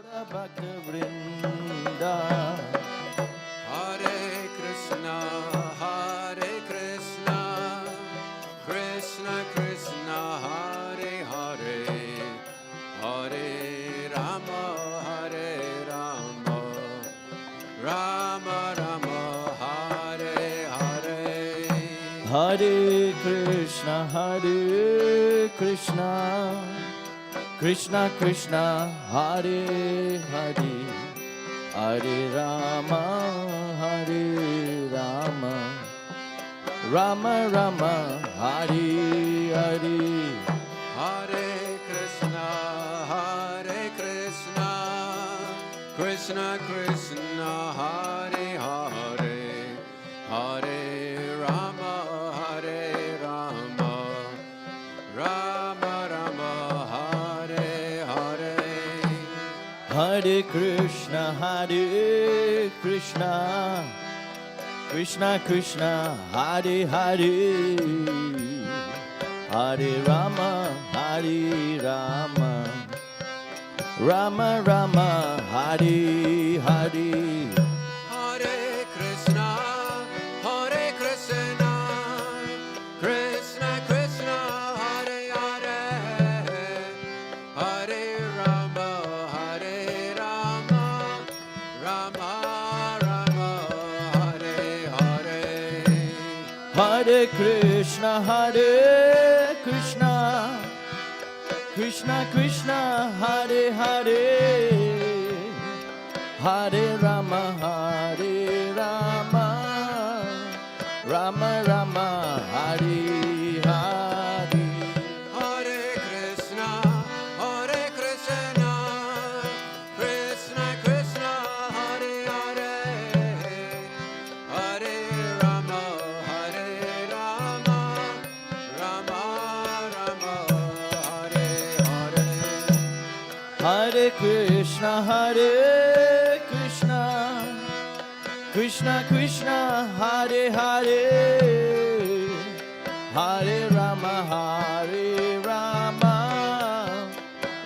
Bhaktivedanta Hare Krishna, Krishna Krishna, Hare Hare, Hare Rama, Rama Rama, Hare Hare. Hare Krishna, Krishna Krishna, Hare Hare, Hare Rama, Rama Rama, Hare Hare. Hare Krishna, Krishna Krishna, Hare Hare, Hare Rama, Rama Rama, Hare Hare. Hare Krishna, Krishna Krishna, Hare Hare, Hare Rama, Rama Rama, Hare Hare. Hare Krishna, Krishna Krishna, Hare Hare, Hare Rama, Rama Rama, Hare Hare. Hare Krishna, Krishna Krishna, Hare Hare, Hare Rama, Rama Rama, Hare Hare. Hare Krishna, Krishna Krishna, Hare Hare, Hare Rama, Rama Rama, Hare Hare. Hare Krishna, Krishna Krishna, Hare Hare, Hare Rama,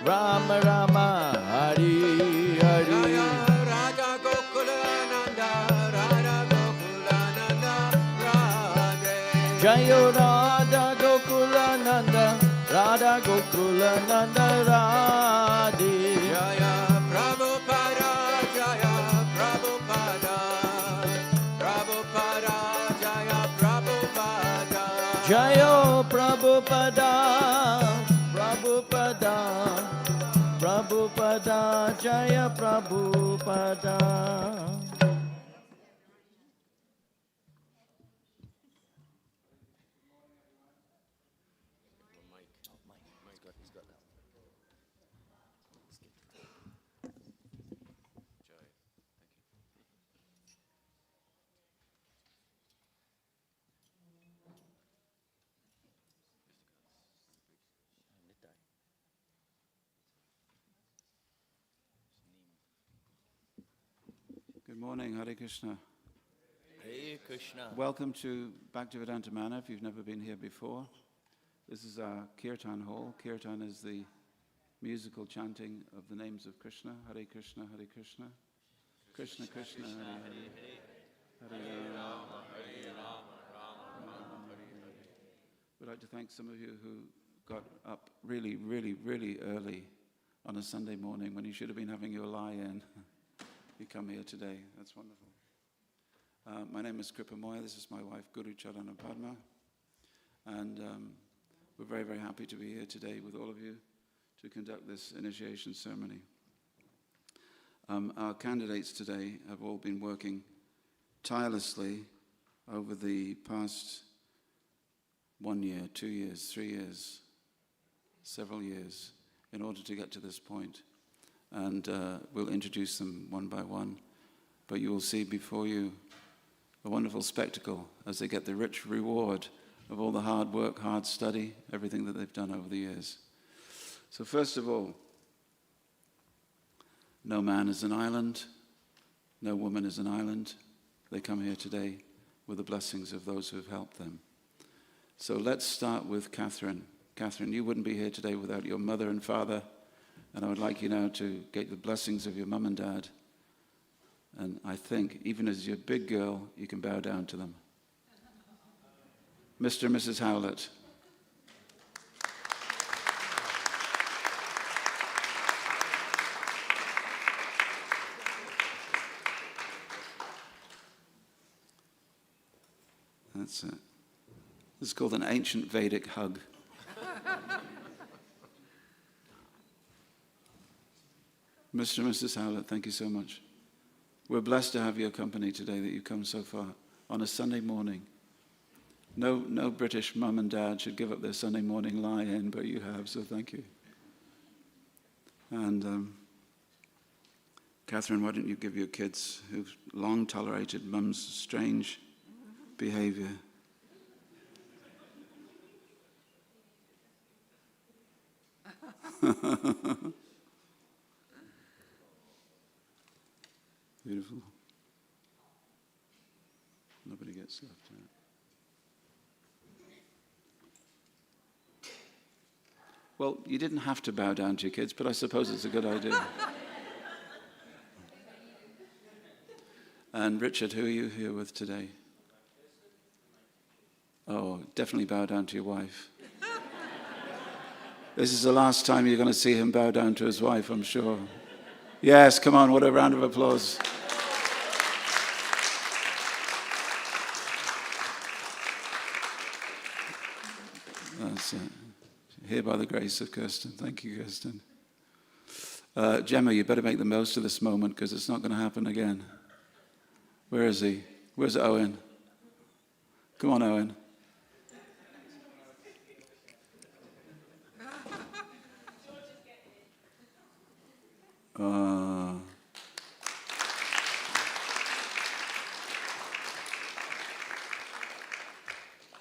Rama Rama, Hare Hare. Radha Gokulananda, Radhe. Jayo Radha Gokulananda, Radha Gokulananda, Radhe. Jaya Prabhupada, Jaya Prabhupada, Jaya Prabhupada. Jayo Prabhupada, Jaya Prabhupada. Good morning, Hare Krishna. Hare Krishna. Welcome to Bhaktivedanta Manor if you've never been here before. This is our Kirtan hall. Kirtan is the musical chanting of the names of Krishna. Hare Krishna, Hare Krishna. Krishna Krishna, Hare Hare. Hare Rama, Rama Hare Hare. We'd like to thank some of you who got up really, really, really early on a Sunday morning when you should have been having your lie-in. You come here today. That's wonderful. My name is Kripamoya. This is my wife, Guru Charana Padma. And we're very, very happy to be here today with all of you to conduct this initiation ceremony. Our candidates today have all been working tirelessly over the past 1 year, 2 years, 3 years, several years in order to get to this point. And we'll introduce them one by one. But you will see before you a wonderful spectacle as they get the rich reward of all the hard work, hard study, everything that they've done over the years. So first of all, no man is an island, no woman is an island. They come here today with the blessings of those who have helped them. So let's start with Catherine. Catherine, you wouldn't be here today without your mother and father And I would like you now to get the blessings of your mum and dad. And I think, even as you're a big girl, you can bow down to them. Mr. and Mrs. Howlett. That's it. This is called an ancient Vedic hug. Mr. and Mrs. Howlett, thank you so much. We're blessed to have your company today, that you've come so far on a Sunday morning. No British mum and dad should give up their Sunday morning lie-in, but you have, so thank you. And Catherine, why don't you give your kids who've long tolerated mum's strange behavior? Beautiful. Nobody gets left out. Well, you didn't have to bow down to your kids, but I suppose it's a good idea. And Richard, who are you here with today? Oh, definitely bow down to your wife. This is the last time you're going to see him bow down to his wife, I'm sure. Yes, come on, what a round of applause. That's it. Here by the grace of Kirsten. Thank you, Kirsten. Gemma, you better make the most of this moment because it's not going to happen again. Where is he? Where's Owen? Come on, Owen.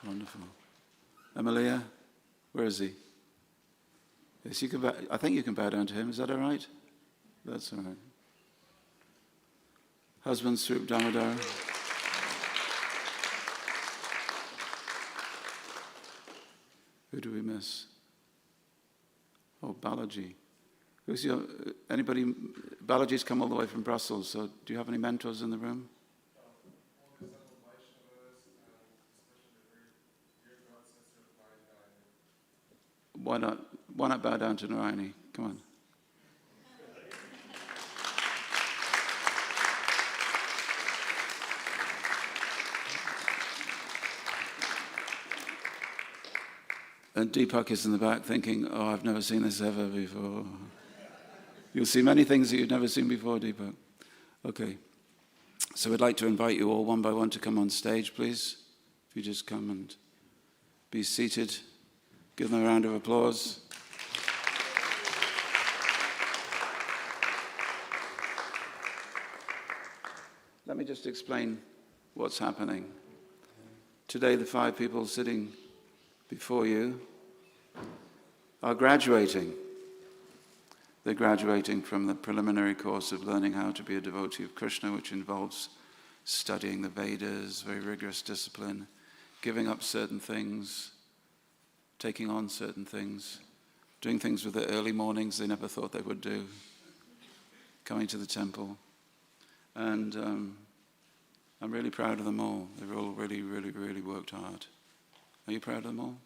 Wonderful. Emilia, where is he? Yes, you can I think you can bow down to him. Is that all right? That's all right. Husband, Srup Damodar. Who do we miss? Oh, Balaji. Who's your, anybody? Balaji's come all the way from Brussels, so do you have any mentors in the room? Why not bow down to Narayani? Come on. And Deepak is in the back thinking, oh, I've never seen this ever before. You'll see many things that you've never seen before, Deepak. Okay. So we'd like to invite you all one by one to come on stage, please. If you just come and be seated. Give them a round of applause. Let me just explain what's happening. Today, the 5 people sitting before you are graduating. They're graduating from the preliminary course of learning how to be a devotee of Krishna, which involves studying the Vedas, very rigorous discipline, giving up certain things, taking on certain things, doing things with the early mornings they never thought they would do, coming to the temple. And I'm really proud of them all. They've all really, really, really worked hard. Are you proud of them all?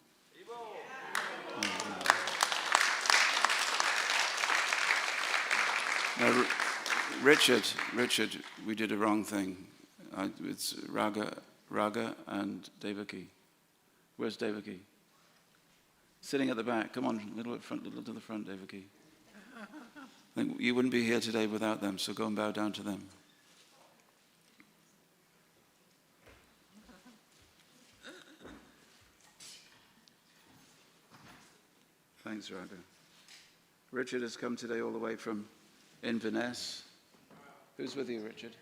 Now, Richard, we did a wrong thing. It's Raga and Devaki. Where's Devaki? Sitting at the back. Come on, a little to the front, Devaki. I think you wouldn't be here today without them, so go and bow down to them. Thanks, Raga. Richard has come today all the way from Inverness. Who's with you, Richard?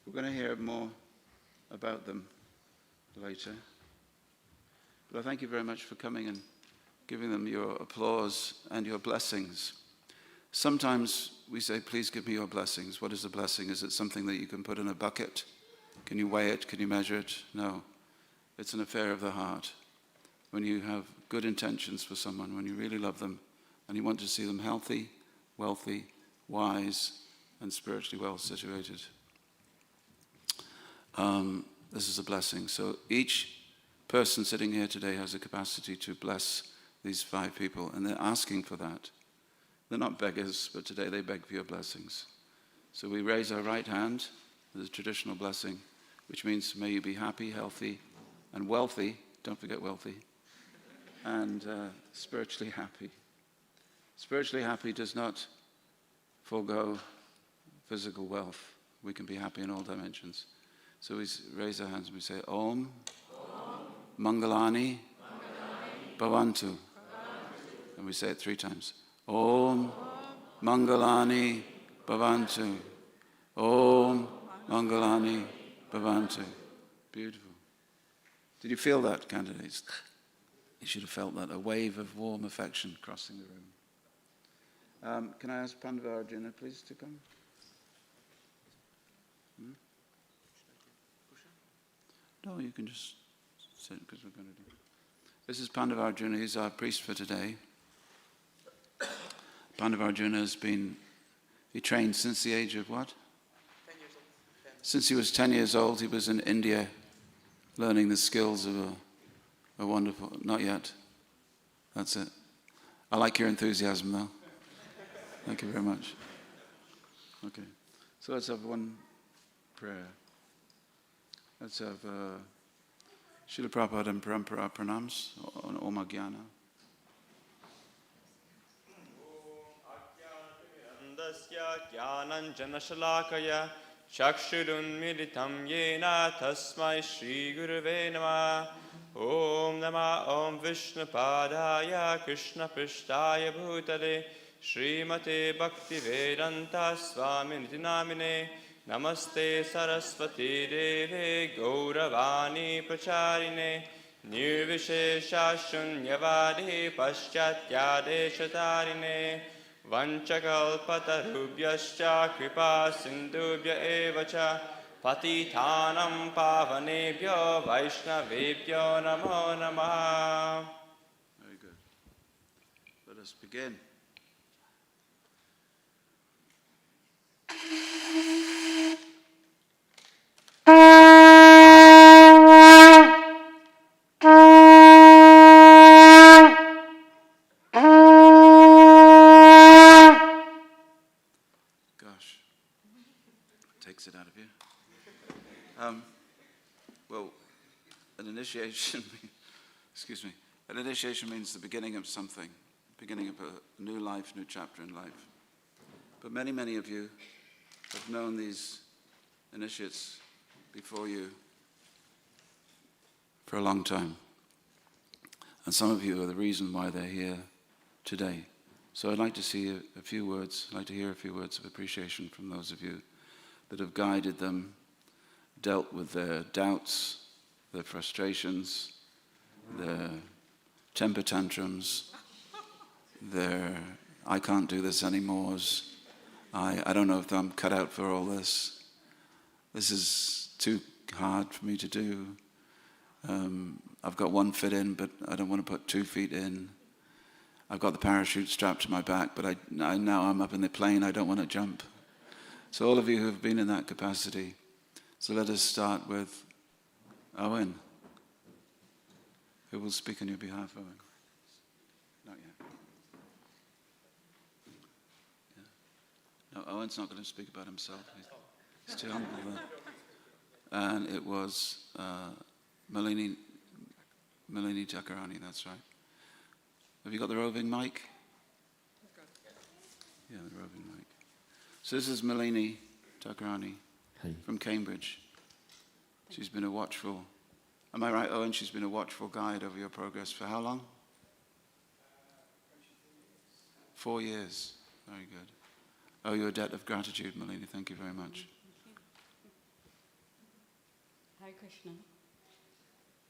We're going to hear more about them later. But I thank you very much for coming and giving them your applause and your blessings. Sometimes we say, please give me your blessings. What is a blessing? Is it something that you can put in a bucket? Can you weigh it? Can you measure it? No. It's an affair of the heart. When you have good intentions for someone, when you really love them, and you want to see them healthy, wealthy, wise, and spiritually well situated. This is a blessing. So each person sitting here today has a capacity to bless these 5 people, and they're asking for that. They're not beggars, but today they beg for your blessings. So we raise our right hand, the traditional blessing, which means may you be happy, healthy, and wealthy. Don't forget wealthy. And spiritually happy. Spiritually happy does not forego physical wealth. We can be happy in all dimensions. So we raise our hands and we say, Om, Mangalani, Bhavantu. And we say it 3 times. Om, Mangalani, Bhavantu. Om, Mangalani, Bhavantu. Beautiful. Did you feel that, candidates? You should have felt that, a wave of warm affection crossing the room. Can I ask Pandava Arjuna, please, to come? No, you can just sit, because we're going to do. This is Pandava Arjuna. He's our priest for today. Pandava Arjuna has been, he trained since the age of what? 10 years old. Since he was 10 years old, he was in India learning the skills of a wonderful, not yet. That's it. I like your enthusiasm, though. Thank you very much. Okay. So let's have one prayer. Let's have Srila Prabhupada and Parampara pranams on Om Ajnana. Jnananjanashalakaya Chakshurunmilitam Yena Tasmai Shri Gurave Namah Om Namah Om Vishnupadaya Krishna Prishtaya Bhutale Srimate Bhaktivedanta Swaminiti Namine Namaste Saraswati Deve Gauravani Pracharine Nirvishesha Shunyavadi Paschatyade Shatarine Vanchakalpatarubhyascha kripa sindhubhya evacha patitanam pavanebhyo vaishnavebhyo namo namaha. Very good. Let us begin. Takes it out of you. Well, an initiation, excuse me, an initiation means the beginning of something, beginning of a new life, new chapter in life. But many, many of you have known these initiates before you for a long time. And some of you are the reason why they're here today. So I'd like to see a few words, I'd like to hear a few words of appreciation from those of you that have guided them, dealt with their doubts, their frustrations, their temper tantrums, their I can't do this anymore, I don't know if I'm cut out for all this. This is too hard for me to do. I've got 1 foot in, but I don't want to put 2 feet in. I've got the parachute strapped to my back, but now I'm up in the plane, I don't want to jump. So all of you who have been in that capacity, so let us start with Owen. Who will speak on your behalf, Owen? Not yet. Yeah. No, Owen's not going to speak about himself. He's too humble there. And it was Malini Chakarani, that's right. Have you got the roving mic? Yeah, the roving mic. So this is Malini Chakarani from Cambridge. She's been a watchful, am I right, Owen? She's been a watchful guide over your progress for how long? 4 years. Very good. Oh, your debt of gratitude, Malini. Thank you very much. Hare Krishna.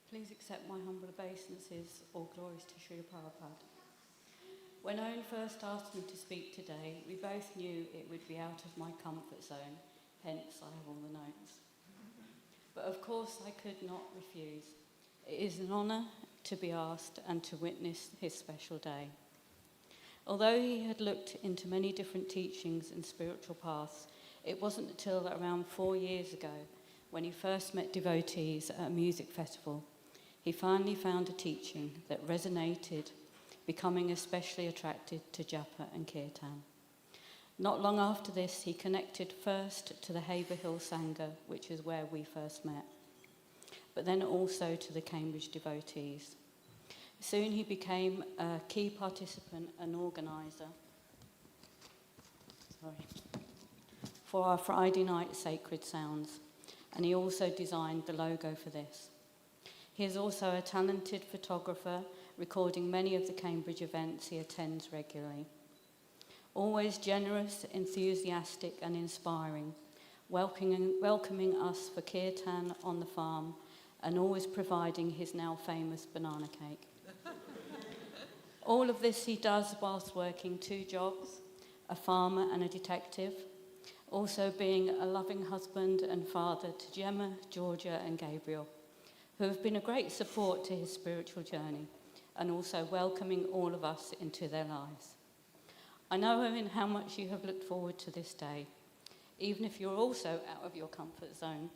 Please accept my humble obeisances, all glories to Srila Prabhupada. When Owen first asked me to speak today, we both knew it would be out of my comfort zone, hence I have all the notes. But of course I could not refuse. It is an honour to be asked and to witness his special day. Although he had looked into many different teachings and spiritual paths, it wasn't until around 4 years ago, when he first met devotees at a music festival, he finally found a teaching that resonated, becoming especially attracted to japa and kirtan. Not long after this, he connected first to the Haverhill Sangha, which is where we first met, but then also to the Cambridge devotees. Soon he became a key participant and organiser for our Friday night Sacred Sounds, and he also designed the logo for this. He is also a talented photographer, recording many of the Cambridge events he attends regularly. Always generous, enthusiastic and inspiring, welcoming us for kirtan on the farm, and always providing his now famous banana cake. All of this he does whilst working 2 jobs, a farmer and a detective, also being a loving husband and father to Gemma, Georgia and Gabriel, who have been a great support to his spiritual journey and also welcoming all of us into their lives. I know, Owen, how much you have looked forward to this day, even if you're also out of your comfort zone.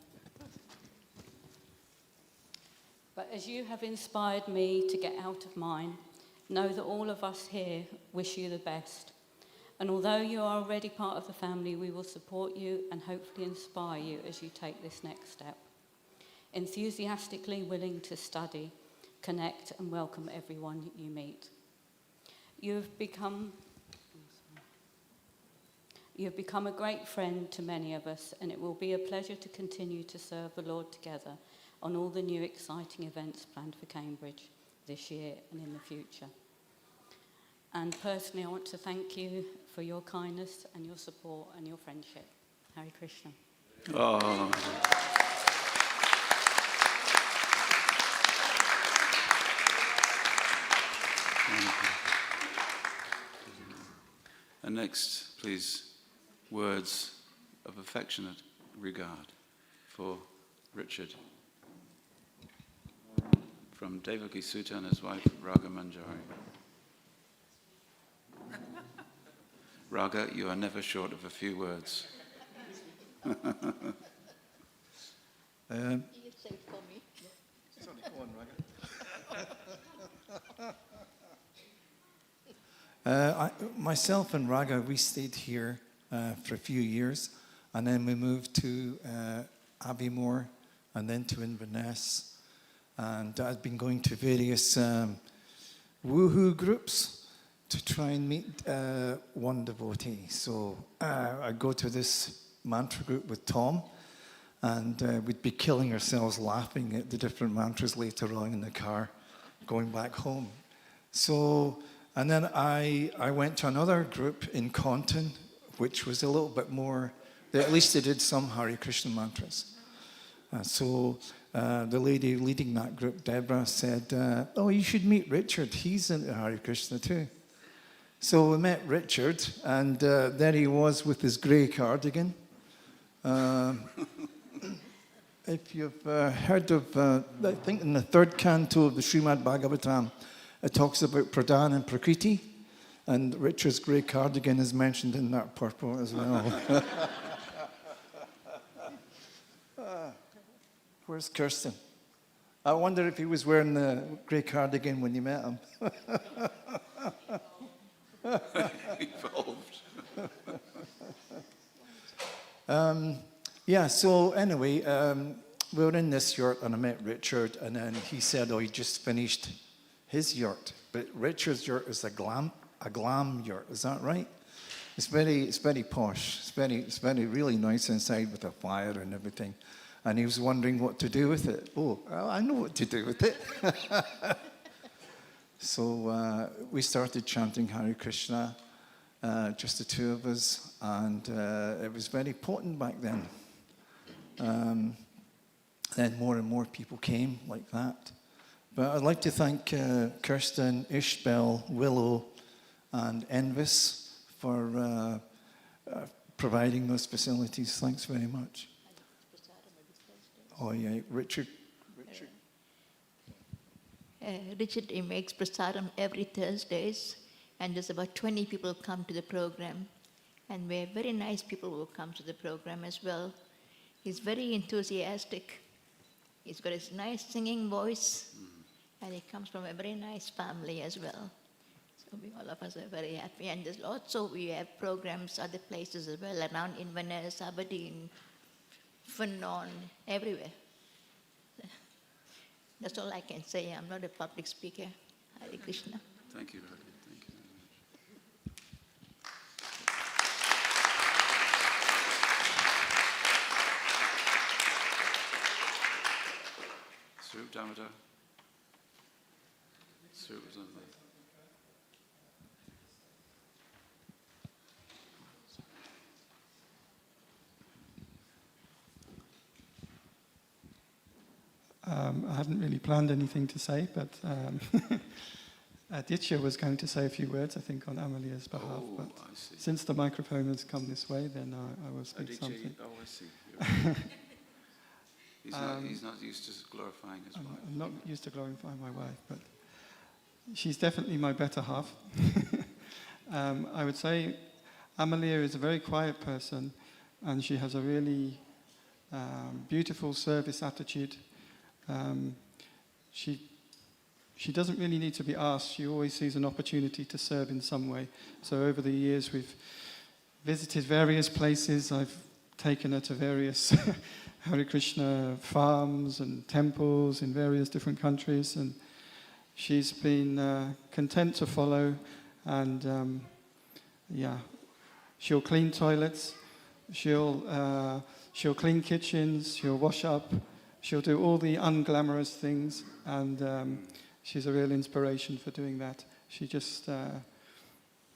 But as you have inspired me to get out of mine, know that all of us here wish you the best. And although you are already part of the family, we will support you and hopefully inspire you as you take this next step. Enthusiastically willing to study, connect and welcome everyone you meet. You have become a great friend to many of us, and it will be a pleasure to continue to serve the Lord together on all the new exciting events planned for Cambridge this year and in the future. And personally, I want to thank you for your kindness and your support and your friendship. Hare Krishna. Oh. And next, please, words of affectionate regard for Richard. From Devaki Sutta and his wife, Raga Manjari. Raga, you are never short of a few words. Myself and Raga, we stayed here for a few years, and then we moved to Aviemore and then to Inverness. And I've been going to various woohoo groups to try and meet one devotee. So I go to this mantra group with Tom, and we'd be killing ourselves laughing at the different mantras later on in the car going back home. So, and then I went to another group in Compton, which was a little bit more, at least they did some Hare Krishna mantras. So the lady leading that group, Deborah, said, oh, you should meet Richard. He's into Hare Krishna too. So we met Richard, and there he was with his grey cardigan. If you've heard of, I think in the 3rd canto of the Srimad Bhagavatam, it talks about Pradhan and Prakriti, and Richard's grey cardigan is mentioned in that purport as well. Where's Kirsten? I wonder if he was wearing the grey cardigan when you met him. Evolved. Yeah, so anyway, we were in this yurt and I met Richard, and then he said, oh, he just finished his yurt. But Richard's yurt is a glam yurt, is that right? It's very posh. It's very really nice inside with a fire and everything. And he was wondering what to do with it. Oh, I know what to do with it. So we started chanting Hare Krishna, just the 2 of us, and it was very potent back then. Then more and more people came like that. But I'd like to thank Kirsten, Ishbel, Willow, and Envis for providing those facilities. Thanks very much. Oh yeah, Richard. Richard makes prasadam every Thursdays, and there's about 20 people come to the program, and we're very nice people who come to the program as well. He's very enthusiastic. He's got his nice singing voice, and he comes from a very nice family as well. So all of us are very happy, and there's also we have programs other places as well, around Inverness, Aberdeen, Finnon, everywhere. That's all I can say. I'm not a public speaker. Hare Krishna. Thank you, Radha. Thank you very much. Swarup Damodar. Swarup was on there. I hadn't really planned anything to say, but Aditya was going to say a few words, I think, on Amalia's behalf. Oh, But I see. since the microphone has come this way, then I will speak Aditya, something. oh, I see. You're right. He's not used to glorifying his wife. I'm not used to glorifying my wife, but she's definitely my better half. I would say Amalia is a very quiet person, and she has a really beautiful service attitude. She doesn't really need to be asked. She always sees an opportunity to serve in some way. So over the years, we've visited various places. I've taken her to various Hare Krishna farms and temples in various different countries, and she's been content to follow. And she'll clean toilets. She'll clean kitchens. She'll wash up. She'll do all the unglamorous things, and she's a real inspiration for doing that. She just,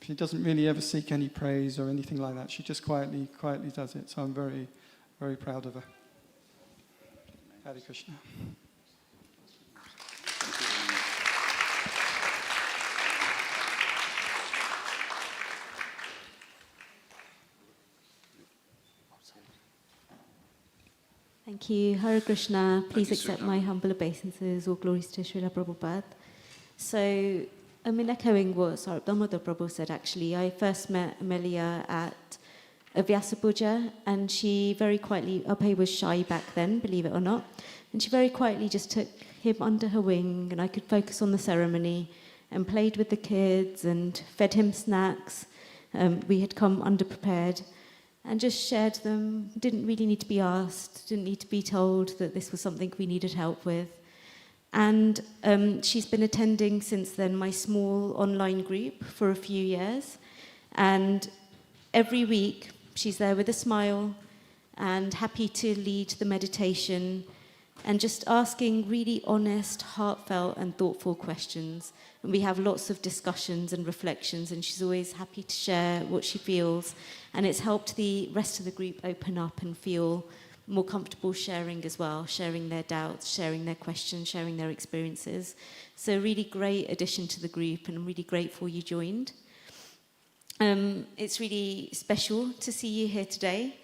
she doesn't really ever seek any praise or anything like that. She just quietly does it. So I'm very, very proud of her. Hare Krishna. Thank you. Hare Krishna. Please you, accept Sridhar. my humble obeisances. All glories to Srila Prabhupada. So, echoing what Swarup Damodar Prabhu said, actually, I first met Amelia at a Vyasa Puja, and she very quietly, Abhay was shy back then, believe it or not, and she very quietly just took him under her wing, and I could focus on the ceremony and played with the kids and fed him snacks. We had come underprepared. And just shared them, didn't really need to be asked, didn't need to be told that this was something we needed help with. And she's been attending since then my small online group for a few years. And every week she's there with a smile and happy to lead the meditation and just asking really honest, heartfelt and thoughtful questions. And we have lots of discussions and reflections, and she's always happy to share what she feels. And it's helped the rest of the group open up and feel more comfortable sharing as well, sharing their doubts, sharing their questions, sharing their experiences. So really great addition to the group, and I'm really grateful you joined. It's really special to see you here today.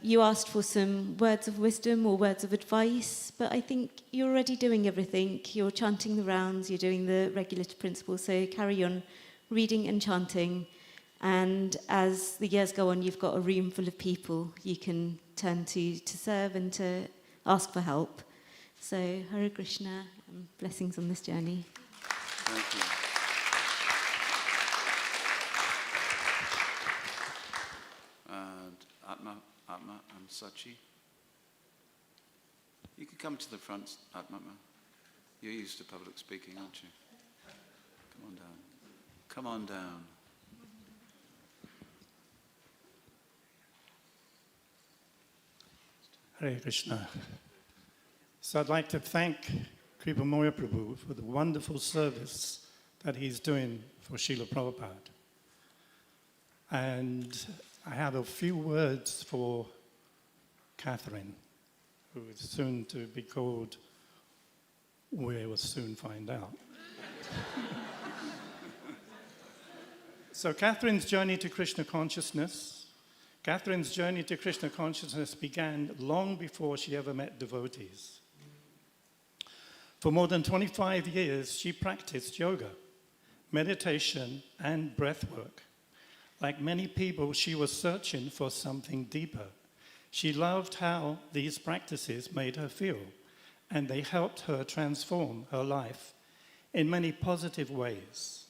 You asked for some words of wisdom or words of advice, but I think you're already doing everything. You're chanting the rounds, you're doing the regulative principles, so carry on reading and chanting. And as the years go on, you've got a room full of people you can turn to serve and to ask for help. So Hare Krishna, and blessings on this journey. Thank you. And Atma and Sachi. You can come to the front, Atma. You're used to public speaking, aren't you? Come on down. Come on down. Hare Krishna. So I'd like to thank Kripamoya Prabhu for the wonderful service that he's doing for Srila Prabhupada. And I have a few words for Catherine, who is soon to be called, we will soon find out. So Catherine's journey to Krishna consciousness began long before she ever met devotees. For more than 25 years, she practiced yoga, meditation, and breath work. Like many people, she was searching for something deeper. She loved how these practices made her feel, and they helped her transform her life in many positive ways.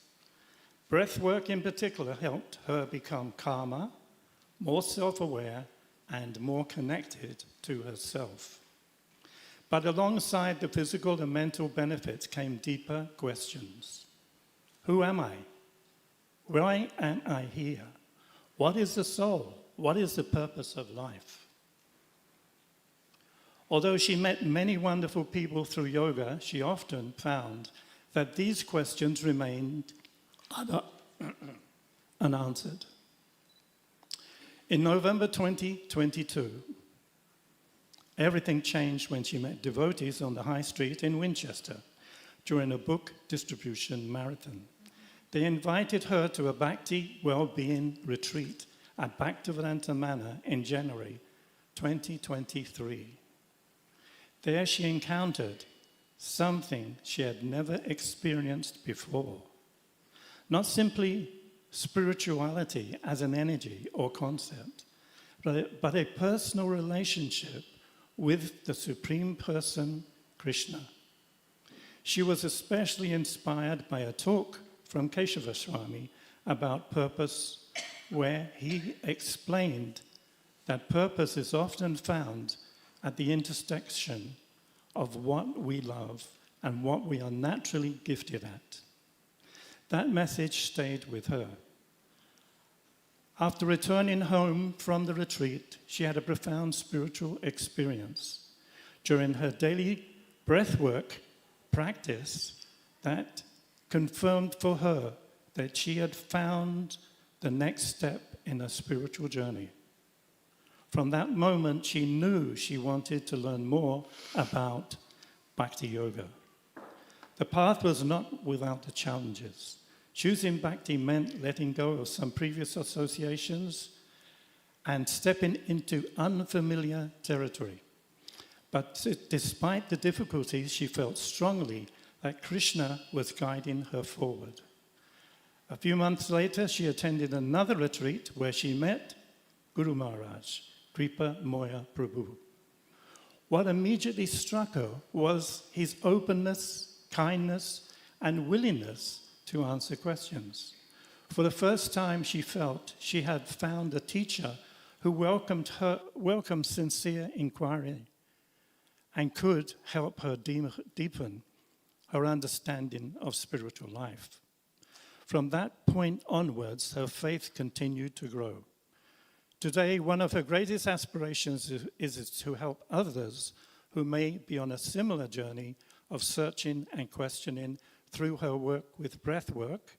Breath work in particular helped her become calmer, more self-aware, and more connected to herself. But alongside the physical and mental benefits came deeper questions. Who am I? Why am I here? What is the soul? What is the purpose of life? Although she met many wonderful people through yoga, she often found that these questions remained unanswered. In November 2022, everything changed when she met devotees on the high street in Winchester during a book distribution marathon. They invited her to a Bhakti well-being retreat at Bhaktivedanta Manor in January 2023. There she encountered something she had never experienced before. Not simply spirituality as an energy or concept, but a personal relationship with the Supreme Person, Krishna. She was especially inspired by a talk from Keshava Swami about purpose, where he explained that purpose is often found at the intersection of what we love and what we are naturally gifted at. That message stayed with her. After returning home from the retreat, she had a profound spiritual experience. During her daily breathwork practice, that confirmed for her that she had found the next step in her spiritual journey. From that moment, she knew she wanted to learn more about Bhakti Yoga. The path was not without the challenges. Choosing Bhakti meant letting go of some previous associations and stepping into unfamiliar territory. But despite the difficulties, she felt strongly that Krishna was guiding her forward. A few months later, she attended another retreat where she met Guru Maharaj, Kripamoya Prabhu. What immediately struck her was his openness, kindness, and willingness to answer questions. For the first time, she felt she had found a teacher who welcomed sincere inquiry and could help her deepen her understanding of spiritual life. From that point onwards, her faith continued to grow. Today, one of her greatest aspirations is to help others who may be on a similar journey of searching and questioning through her work with breath work,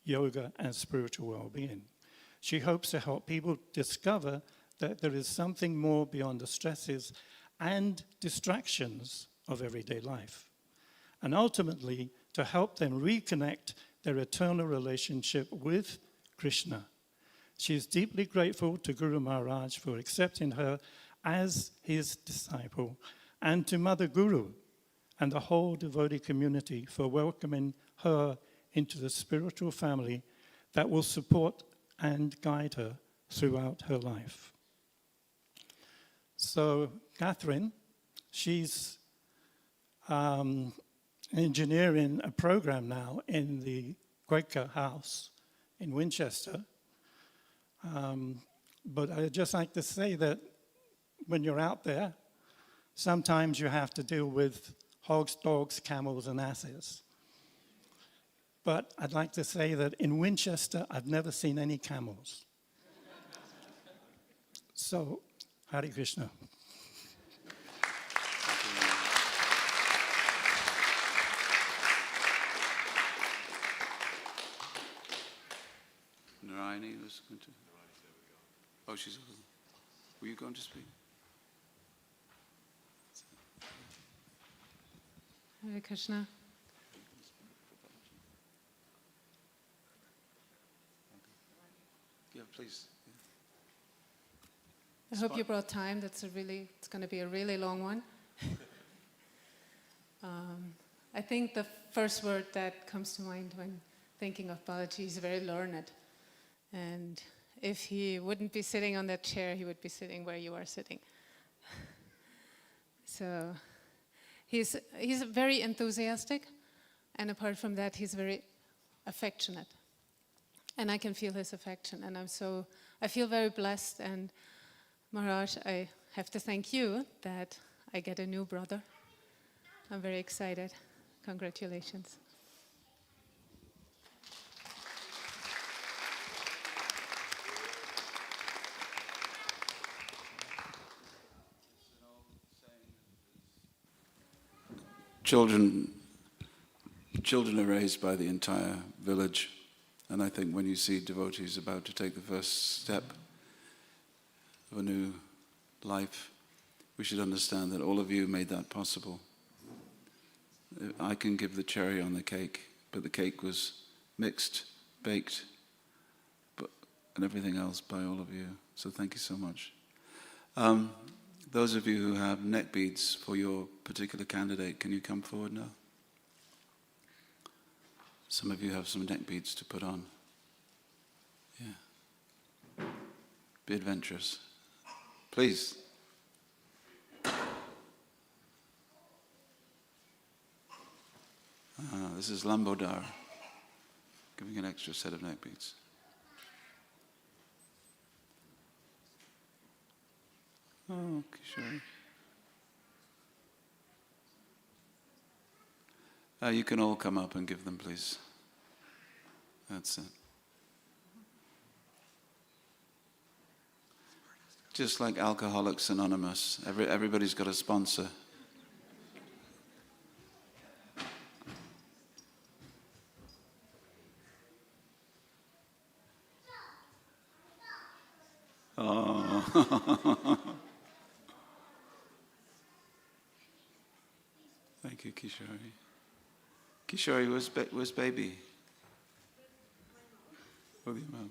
yoga, and spiritual well-being. She hopes to help people discover that there is something more beyond the stresses and distractions of everyday life, and ultimately to help them reconnect their eternal relationship with Krishna. She is deeply grateful to Guru Maharaj for accepting her as his disciple, and to Mother Guru and the whole devotee community for welcoming her into the spiritual family that will support and guide her throughout her life. So Catherine, she's engineering a program now in the Quaker House in Winchester. But I'd just like to say that when you're out there, sometimes you have to deal with hogs, dogs, camels, and asses. But I'd like to say that in Winchester, I've never seen any camels. So, Hare Krishna. Narayani was going to... Oh, she's... Were you going to speak? Hare Krishna. please. I hope you brought time. It's going to be a really long one. I think the first word that comes to mind when thinking of Balaji is very learned. And if he wouldn't be sitting on that chair, he would be sitting where you are sitting. So he's very enthusiastic, and apart from that, he's very affectionate. And I can feel his affection, and I feel very blessed. And Maharaj, I have to thank you that I get a new brother. I'm very excited. Congratulations. Children are raised by the entire village, and I think when you see devotees about to take the first step of a new life, we should understand that all of you made that possible. I can give the cherry on the cake, but the cake was mixed, baked, and everything else by all of you. So thank you so much. Those of you who have neck beads for your particular candidate, can you come forward now? Some of you have some neck beads to put on. Yeah. Be adventurous. Please. This is Lambodar, giving an extra set of neck beads. Oh, Kishore. You can all come up and give them, please. That's it. Just like Alcoholics Anonymous, everybody's got a sponsor. Oh. Thank you, Kishori. Kishori, where's baby? With your mom.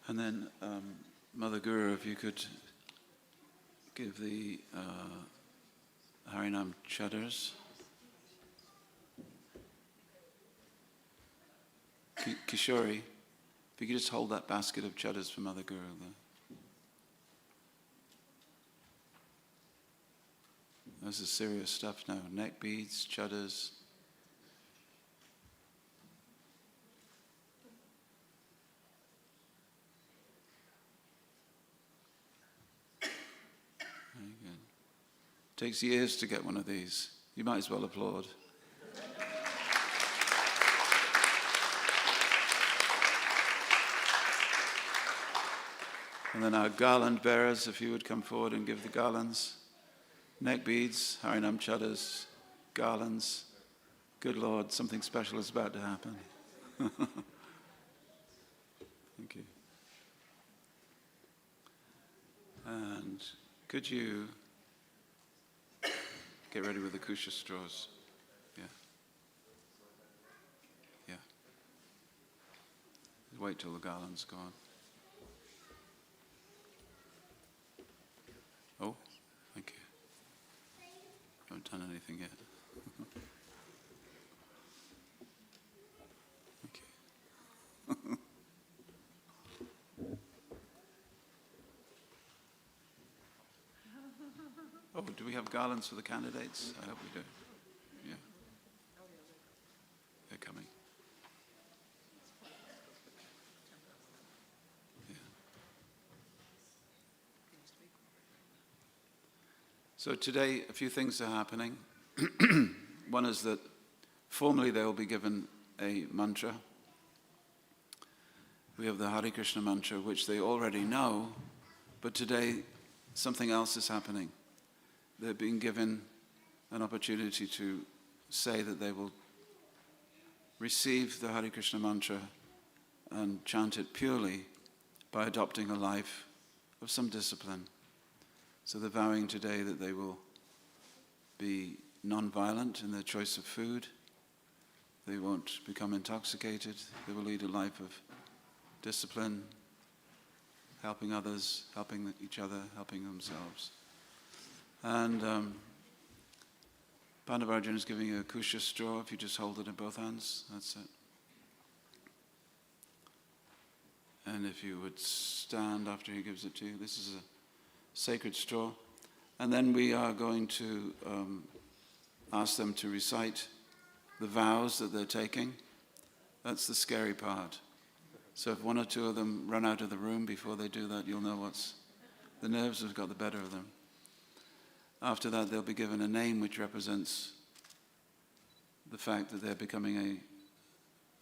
And then, Mother Guru, if you could give the Harinam Chaddars. Kishori, if you could just hold that basket of chaddars for Mother Guru there. This is serious stuff now. Neck beads, chaddars. Very good. Takes years to get one of these. You might as well applaud. And then our garland bearers, if you would come forward and give the garlands. Neck beads, Harinam Chaddars, garlands. Good Lord, something special is about to happen. Thank you. And could you get ready with the kusha straws? Yeah. Yeah. Wait till the garland's gone. Oh, thank you. Haven't done anything yet. Thank you. Oh, do we have garlands for the candidates? I hope we do. Yeah. They're coming. So today, a few things are happening. One is that formally they will be given a mantra. We have the Hare Krishna mantra, which they already know, but today something else is happening. They're being given an opportunity to say that they will receive the Hare Krishna mantra and chant it purely by adopting a life of some discipline. So they're vowing today that they will be non-violent in their choice of food. They won't become intoxicated. They will lead a life of discipline, helping others, helping each other, helping themselves. And Pandavarjan is giving you a kusha straw. If you just hold it in both hands, that's it. And if you would stand after he gives it to you, this is a sacred straw. And then we are going to ask them to recite the vows that they're taking. That's the scary part. So if one or two of them run out of the room before they do that, you'll know the nerves have got the better of them. After that, they'll be given a name which represents the fact that they're becoming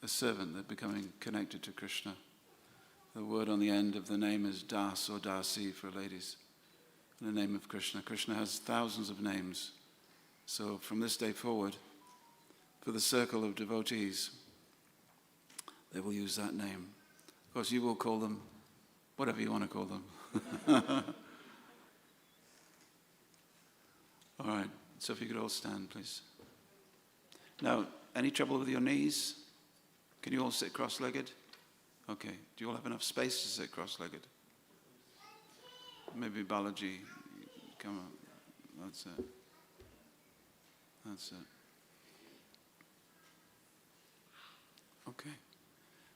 a servant, they're becoming connected to Krishna. The word on the end of the name is Das or Dasi for ladies, in the name of Krishna. Krishna has thousands of names. So from this day forward, for the circle of devotees, they will use that name. Of course, you will call them whatever you want to call them. All right, so if you could all stand, please. Now, any trouble with your knees? Can you all sit cross-legged? Okay, do you all have enough space to sit cross-legged? Maybe Balaji, come on, that's it. That's it. Okay,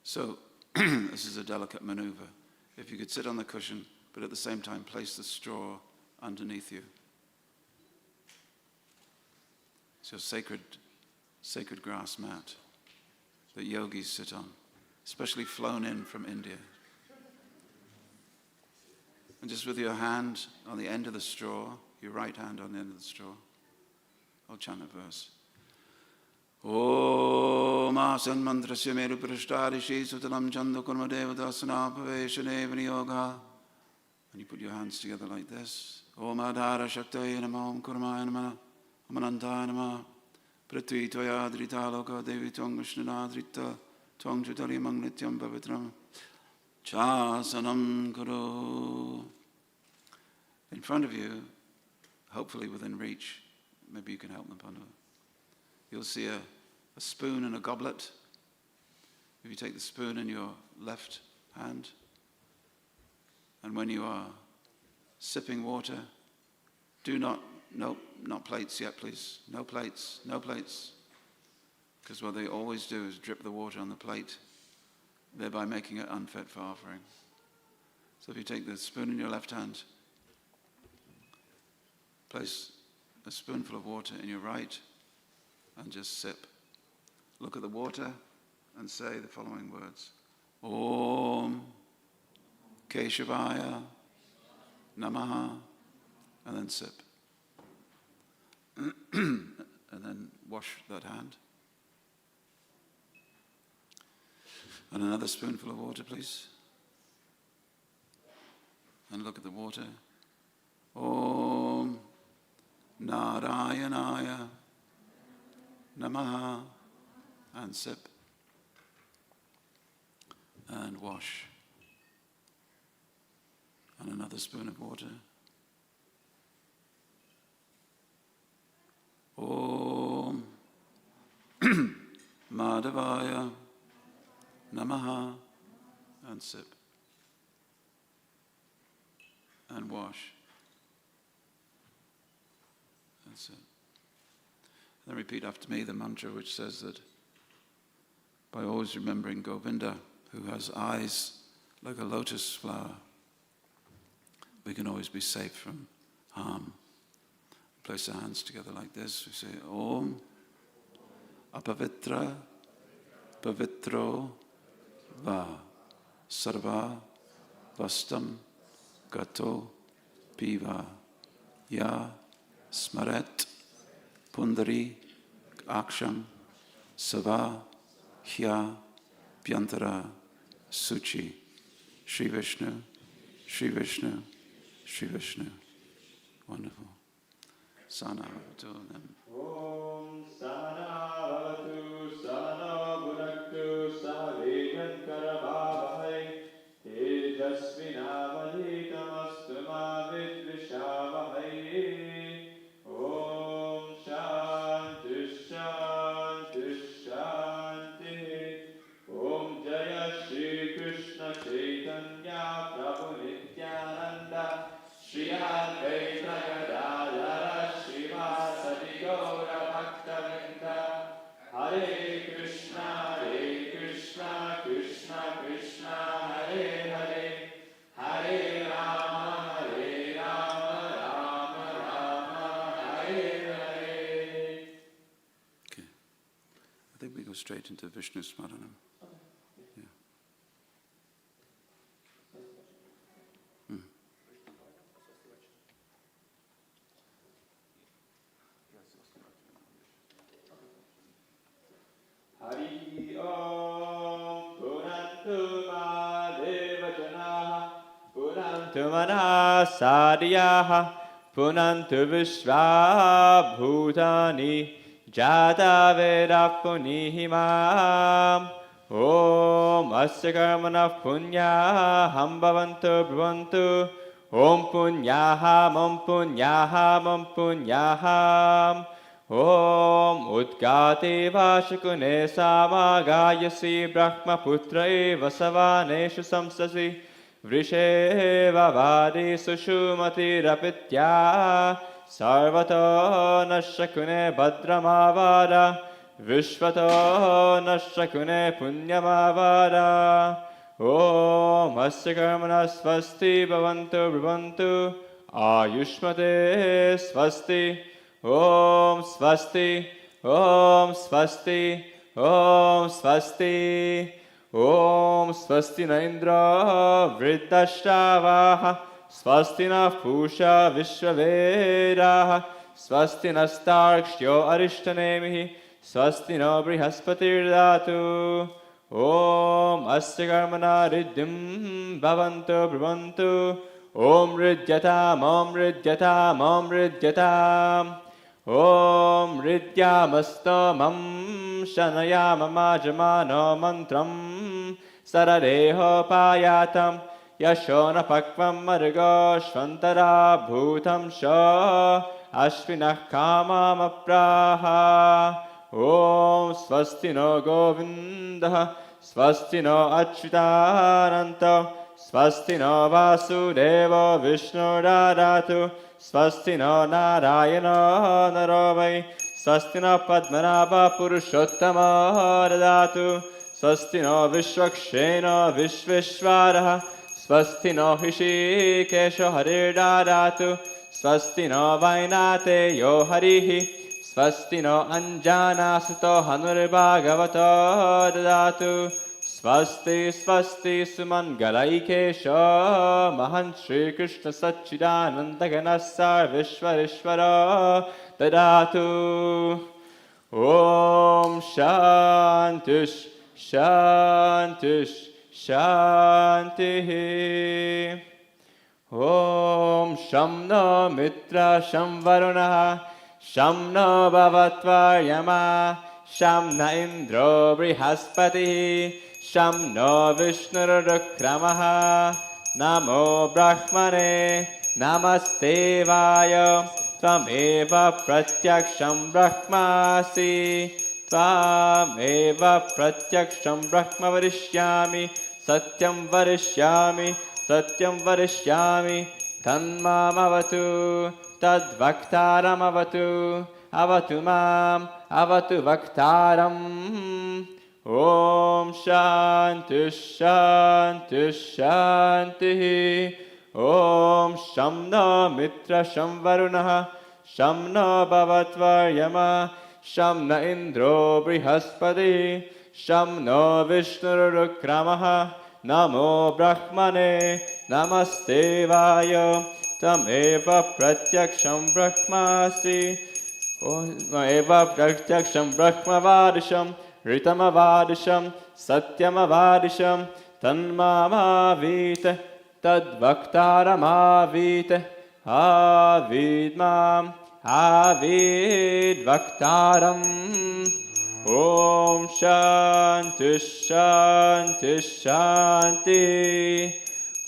so this is a delicate maneuver. If you could sit on the cushion, but at the same time place the straw underneath you. It's your sacred grass mat that yogis sit on, especially flown in from India. And just with your hand on the end of the straw, your right hand on the end of the straw, I'll chant a verse. Om asan mantrasya meru prashtarishi sutalam chandu kurma devadasana paveshane viniyoga. And you put your hands together like this. Om adhara shaktaye nama om kurmaya nama amanantaya nama prithvi toya adrita loka devi tvang vishnana adrita tvang chutari manglityam pavitram chasanam kuru. In front of you, hopefully within reach, maybe you can help them, Pandu. You'll see a spoon and a goblet. If you take the spoon in your left hand, and when you are sipping water, not plates yet, please. No plates, no plates. Because what they always do is drip the water on the plate, thereby making it unfit for offering. So if you take the spoon in your left hand, place a spoonful of water in your right, and just sip. Look at the water and say the following words. Om Keshavaya Namaha, and then sip. And then wash that hand. And another spoonful of water, please. And look at the water. Om Narayanaya Namaha, and sip. And wash. And another spoon of water. Om Madhavaya Namaha, and sip. And wash. That's it. Then repeat after me the mantra which says that by always remembering Govinda, who has eyes like a lotus flower, we can always be safe from harm. Place our hands together like this. We say, Om Apavitra Pavitro Va Sarva Vastam Gato Piva Ya Smaret Pundari Aksham Sava Hya Pyantara Suchi. Shri Vishnu, Shri Vishnu, Shri Vishnu. Wonderful. Sanavatu then. Om Sanavatu Sanavunaktu Sahadevan Karavavahai Tejasvinavaditamastu ma Vidvishavahai. Om Shanti. I think we go straight into Vishnu Smaranam. Yeah. Hari Om Punantu Madeva Janaha Punantu Manasaryaha Punantu Vishwa Bhutani Jata Veda Punihimam Om Asya Karmana Punya Hambhavantu Bhavantu Om Punyaham Om Punyaham Om Punyaham Om Udgate Vashakune Samagayasi Brahmaputre Vasavaneshu Samsasi Vrisheva Vadi Sushumati Rapitya Sarvato Nashakune Bhadramavada Vishvato Nashakune Punyamavada Om Asya Karmana Svasti Bhavantu Bhavantu Ayushmate Svasti Om Svasti, Om Svasti, Om Svasti, Om Svasti na Indra Vriddashavaha, Svasti na Pusha Vishwavedaha, Svasti na Starkshyo Arishtanemihi, Svasti no Brihaspati Datu, Om Asya Karmana Riddhim Bhavantu Bhavantu, Om Ridyatam, Om Ridyatam, Om Ridyatam. Om Ridyamastamam Shanayamamajamano Mantram Saradeho Payatam Yashona Pakvam Margo Shvantara Bhutam Sha Ashvinah Kamam Apraha Om Swasti no Govinda Swasti no Achyutananta Swasti no Vasudeva Vishnu Radhatu Swasti no Narayana Naravai Swasti no Padmanabha Purushottama Radhatu Swasti no Vishwakshena Vishveshwaraha Swasti no Hishikesha Harir Radhatu Swasti no Vainate Yo Harihi Swasti no Anjana Suto Hanuribhagavato Radhatu Swasti Swasti Sumangalaikesha Mahan Shri Krishna Satchidananda Ganasar Vishwarishwara Dadatu Om Shantish Shantish Shantihi Om Shamna Mitra Shamvarunaha Shamna Bhavatvaryama Shamna Indro Brihaspati Shamno Vishnurukramaha Namo Brahmane Namaste Vaya Tvameva Pratyaksham Brahmasi Tvameva Pratyaksham Brahma Varishyami Satyam Varishyami Satyam Varishyami Tanmamavatu Tadvaktaram Avatu Avatu Mam Avatu Vaktaram Om Shanti Shanti Shanti Om Shamna Mitra Shamvarunaha Shamna Bhavatvaryama Shamna Indro Brihaspati Shamno Vishnurukramaha Namo Brahmane Namaste Vaya Tameva Pratyaksham Brahmasi Eva Pratyaksham Brahmavadisham Ritamavadisham Satyamavadisham Tanmamavite Tadvaktaramavite Avidmam Avidvaktaram Om Shanti Shanti Shanti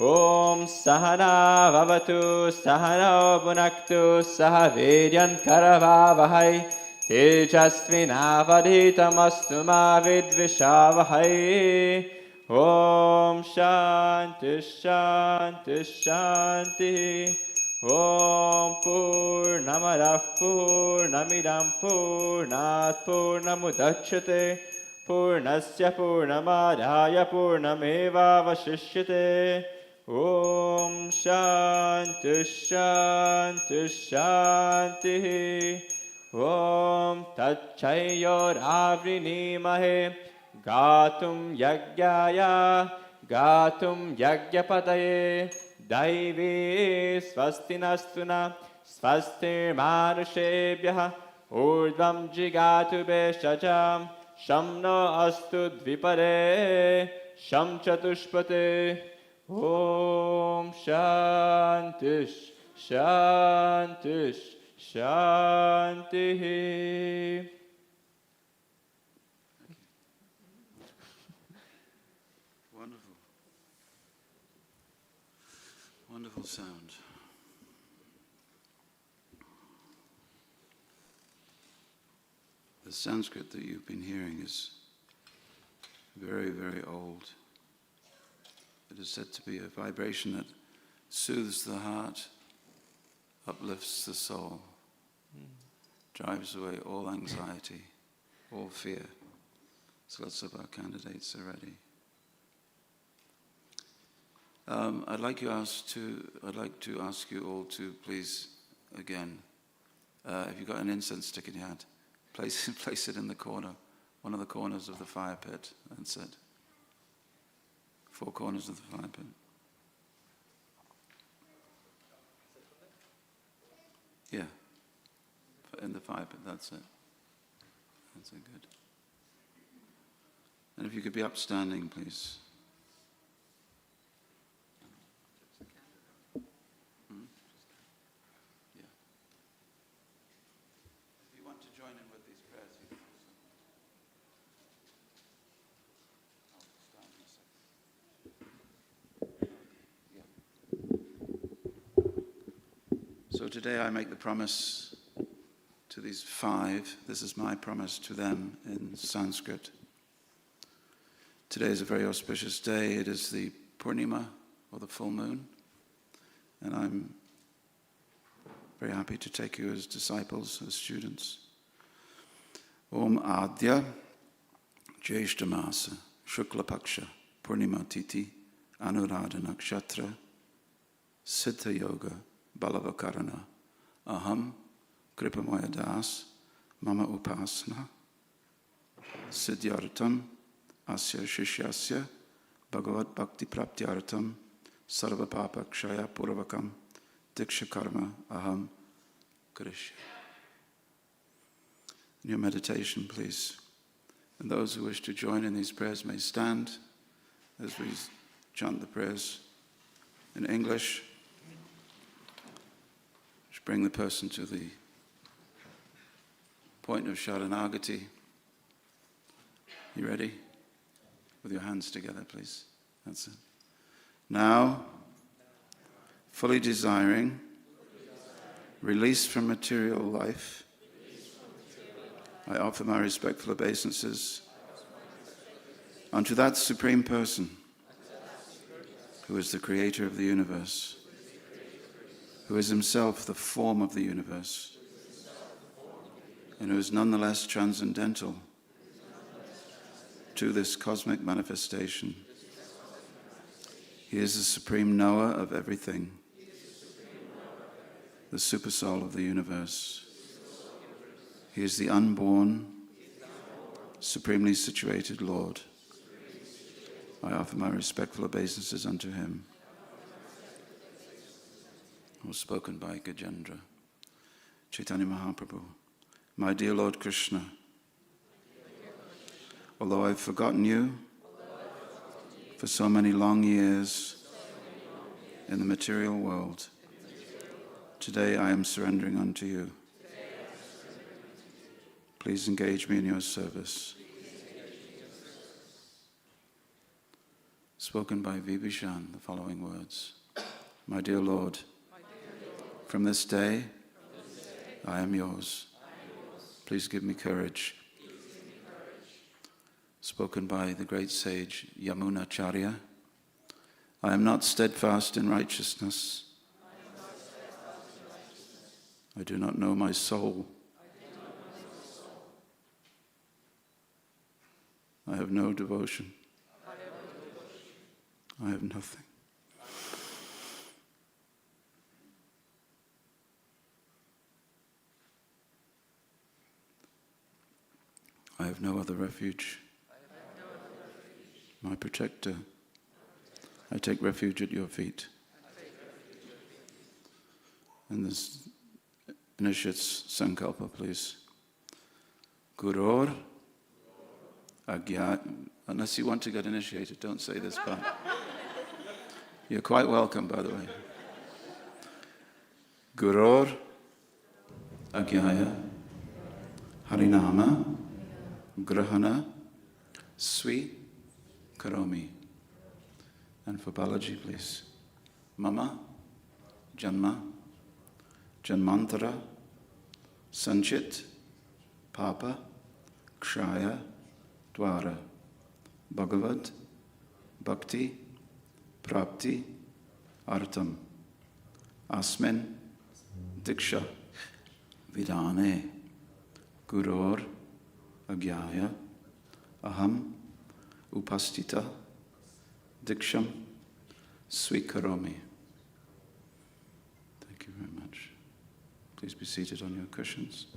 Om Sahana Vavatu Sahana Bhunaktu Sahaviryan Karavavahai Tejasvinavadhitamastu ma vidvishavahai Om Shanti Shanti Shanti Om Purnamadav Purnamidam Purnat Purnamudachyate Purnasya Purnamadhaya Purnameva Vashishyate Om Shanti Shanti Shanti Om Tachayyoravrineemahe Gatum Yagyaya Gatum Yagyapataye Daivi Swastinastuna Swastir Manushebhyaha Urdvam Jigatu Beshacham Shamno Astu Dvipare Sham Chatushpate Om Shantish Shantish Shanti. Wonderful. Wonderful sound. The Sanskrit that you've been hearing is very, very old. It is said to be a vibration that soothes the heart, uplifts the soul, drives away all anxiety, all fear. So lots of our candidates are ready. I'd like to ask you all to please, again, if you've got an incense stick in your hand, place it in the corner, one of the corners of the fire pit. That's it. 4 corners of the fire pit. Yeah, in the fire pit. That's it. That's it. Good. And if you could be upstanding, please. So today I make the promise to these 5. This is my promise to them in Sanskrit. Today is a very auspicious day. It is the Purnima, or the full moon. And I'm very happy to take you as disciples, as students. Om Adya Jeshtamasa Shukla Paksha Purnima Titi Anuradha Nakshatra Siddha Yoga Balavakarana Aham Kripamoya Das Mama Upasana Siddhyartam Asya Shishyasya Bhagavad Bhakti Praptyartam Sarva Papa Kshaya Purvakam Diksha Karma Aham Krishya. In your meditation, please, and those who wish to join in these prayers may stand as we chant the prayers in English. Bring the person to the point of Sharanagati. You ready? With your hands together, please. That's it. Now, fully desiring, release from material life, I offer my respectful obeisances unto that Supreme Person who is the creator of the universe, who is himself the form of the universe, and who is nonetheless transcendental to this cosmic manifestation. He is the supreme knower of everything, the supersoul of the universe. He is the unborn, supremely situated Lord. I offer my respectful obeisances unto him. Was spoken by Gajendra. Chaitanya Mahaprabhu. My dear Lord Krishna, although I've forgotten you for so many long years in the material world, today I am surrendering unto you. Please engage me in your service. Spoken by Vibhishan, the following words. My dear Lord, from this day, I am yours. Please give me courage. Spoken by the great sage Yamunacharya. I am not steadfast in righteousness. I do not know my soul. I have no devotion. I have nothing. I have no other refuge. My protector, I take refuge at your feet. And this initiates Sankalpa, please. Guror Agya. Unless you want to get initiated, don't say this part. You're quite welcome, by the way. Guror Agyaya Harinama Grahana Swi Karomi. And for Balaji, please. Mama Janma Janmantara Sanchit Papa Kshaya Dwara Bhagavad Bhakti Prapti Artam Asmin Diksha Vidane Guror Agyaya Aham Upastita Diksham Swikaromi. Thank you very much. Please be seated on your cushions.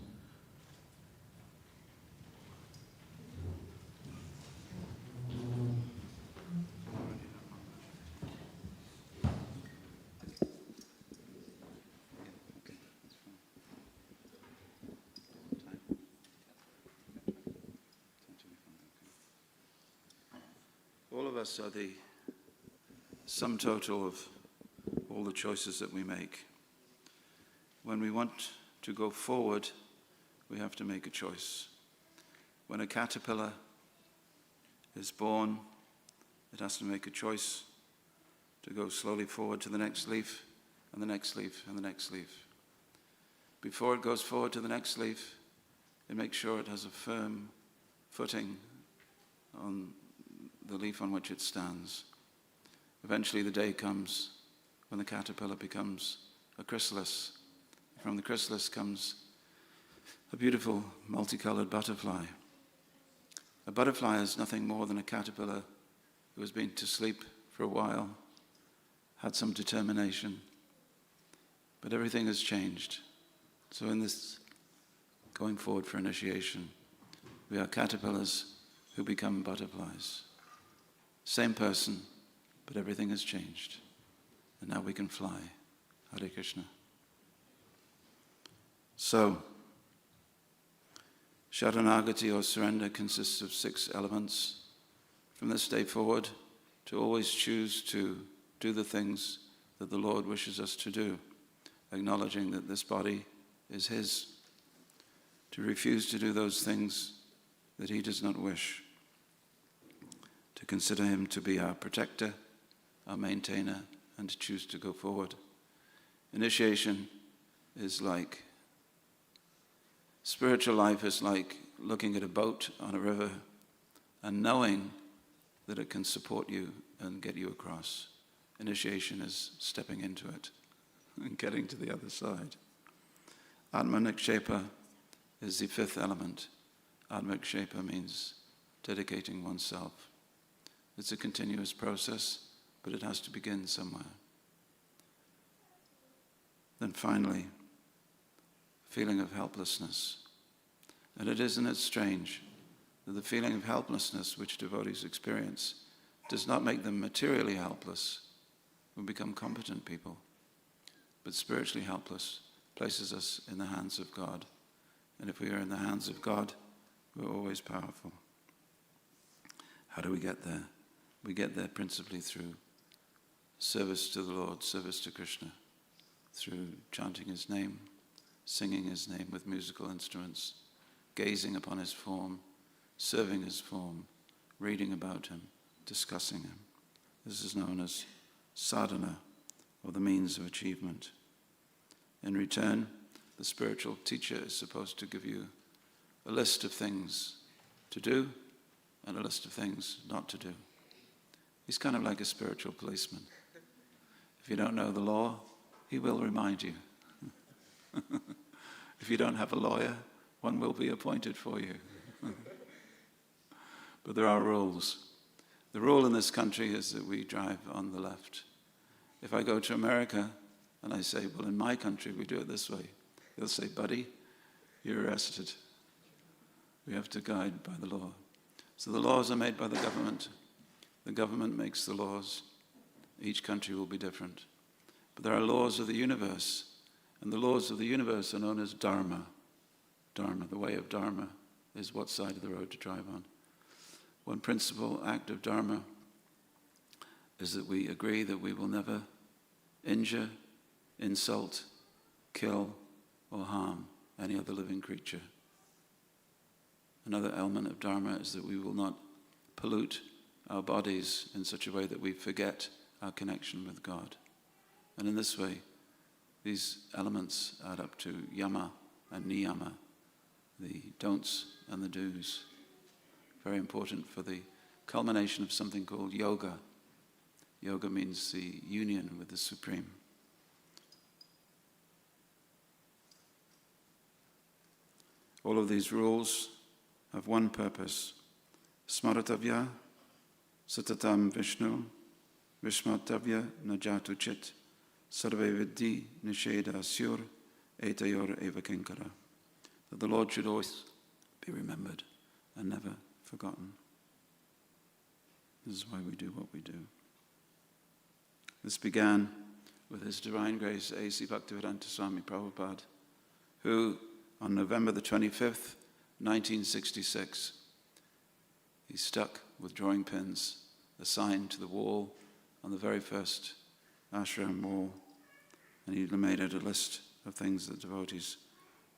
All of us are the sum total of all the choices that we make. When we want to go forward, we have to make a choice. When a caterpillar is born, it has to make a choice to go slowly forward to the next leaf, and the next leaf, and the next leaf. Before it goes forward to the next leaf, it makes sure it has a firm footing on the leaf on which it stands. Eventually the day comes when the caterpillar becomes a chrysalis. From the chrysalis comes a beautiful multicolored butterfly. A butterfly is nothing more than a caterpillar who has been to sleep for a while, had some determination, but everything has changed. So in this going forward for initiation, we are caterpillars who become butterflies. Same person, but everything has changed. And now we can fly. Hare Krishna. So, Sharanagati or surrender consists of 6 elements. From this day forward, to always choose to do the things that the Lord wishes us to do, acknowledging that this body is His. To refuse to do those things that He does not wish. To consider Him to be our protector, our maintainer, and to choose to go forward. Initiation is like, spiritual life is like looking at a boat on a river and knowing that it can support you and get you across. Initiation is stepping into it and getting to the other side. Atma-nikshepa is the 5th element. Atma-nikshepa means dedicating oneself. It's a continuous process, but it has to begin somewhere. Then finally, feeling of helplessness. And isn't it strange that the feeling of helplessness which devotees experience does not make them materially helpless, who become competent people, but spiritually helpless places us in the hands of God. And if we are in the hands of God, we're always powerful. How do we get there? We get there principally through service to the Lord, service to Krishna, through chanting His name, singing His name with musical instruments, gazing upon His form, serving His form, reading about Him, discussing Him. This is known as sadhana, or the means of achievement. In return, the spiritual teacher is supposed to give you a list of things to do and a list of things not to do. He's kind of like a spiritual policeman. If you don't know the law, he will remind you. If you don't have a lawyer, one will be appointed for you. But there are rules. The rule in this country is that we drive on the left. If I go to America and I say, well, in my country we do it this way, they'll say, buddy, you're arrested. We have to guide by the law. So the laws are made by the government. The government makes the laws. Each country will be different. But there are laws of the universe, and the laws of the universe are known as Dharma. Dharma, the way of Dharma, is what side of the road to drive on. One principal act of Dharma is that we agree that we will never injure, insult, kill, or harm any other living creature. Another element of Dharma is that we will not pollute our bodies in such a way that we forget our connection with God. And in this way, these elements add up to yama and niyama, the don'ts and the do's. Very important for the culmination of something called yoga. Yoga means the union with the Supreme. All of these rules have one purpose. Smaratavya, satatam Vishnu, Vishmatavya najatu chit, sarve vidhi nisheda asyur, etayor eva kinkara. That the Lord should always be remembered and never forgotten. This is why we do what we do. This began with His Divine Grace A.C. Bhaktivedanta Swami Prabhupada, who on November the 25th, 1966, he stuck with drawing pins a sign to the wall on the very first ashram wall, and he made it a list of things that devotees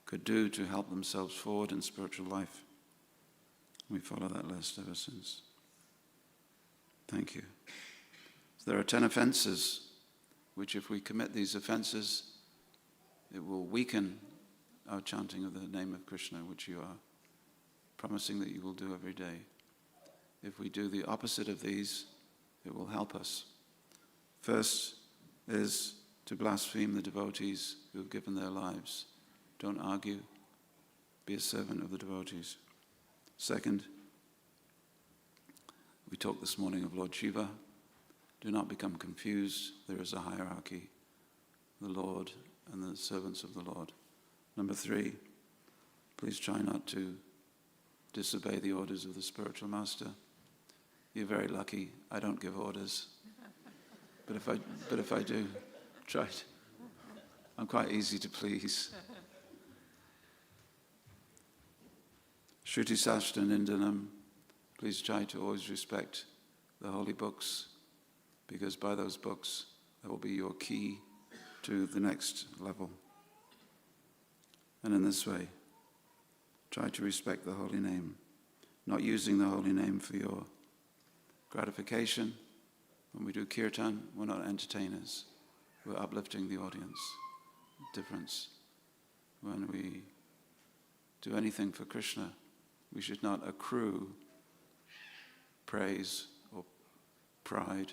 could do to help themselves forward in spiritual life. We follow that list ever since. Thank you. So there are 10 offenses, which if we commit these offenses, it will weaken our chanting of the name of Krishna, which you are promising that you will do every day. If we do the opposite of these, it will help us. First is to blaspheme the devotees who have given their lives. Don't argue. Be a servant of the devotees. Second, we talked this morning of Lord Shiva. Do not become confused. There is a hierarchy. The Lord and the servants of the Lord. Number 3, please try not to disobey the orders of the spiritual master. You're very lucky. I don't give orders. But if I do, try it. I'm quite easy to please. Shruti Sashtra Nindanam, please try to always respect the holy books, because by those books that will be your key to the next level. And in this way, try to respect the holy name, not using the holy name for your gratification. When we do kirtan, we're not entertainers. We're uplifting the audience. Difference. When we do anything for Krishna, we should not accrue praise or pride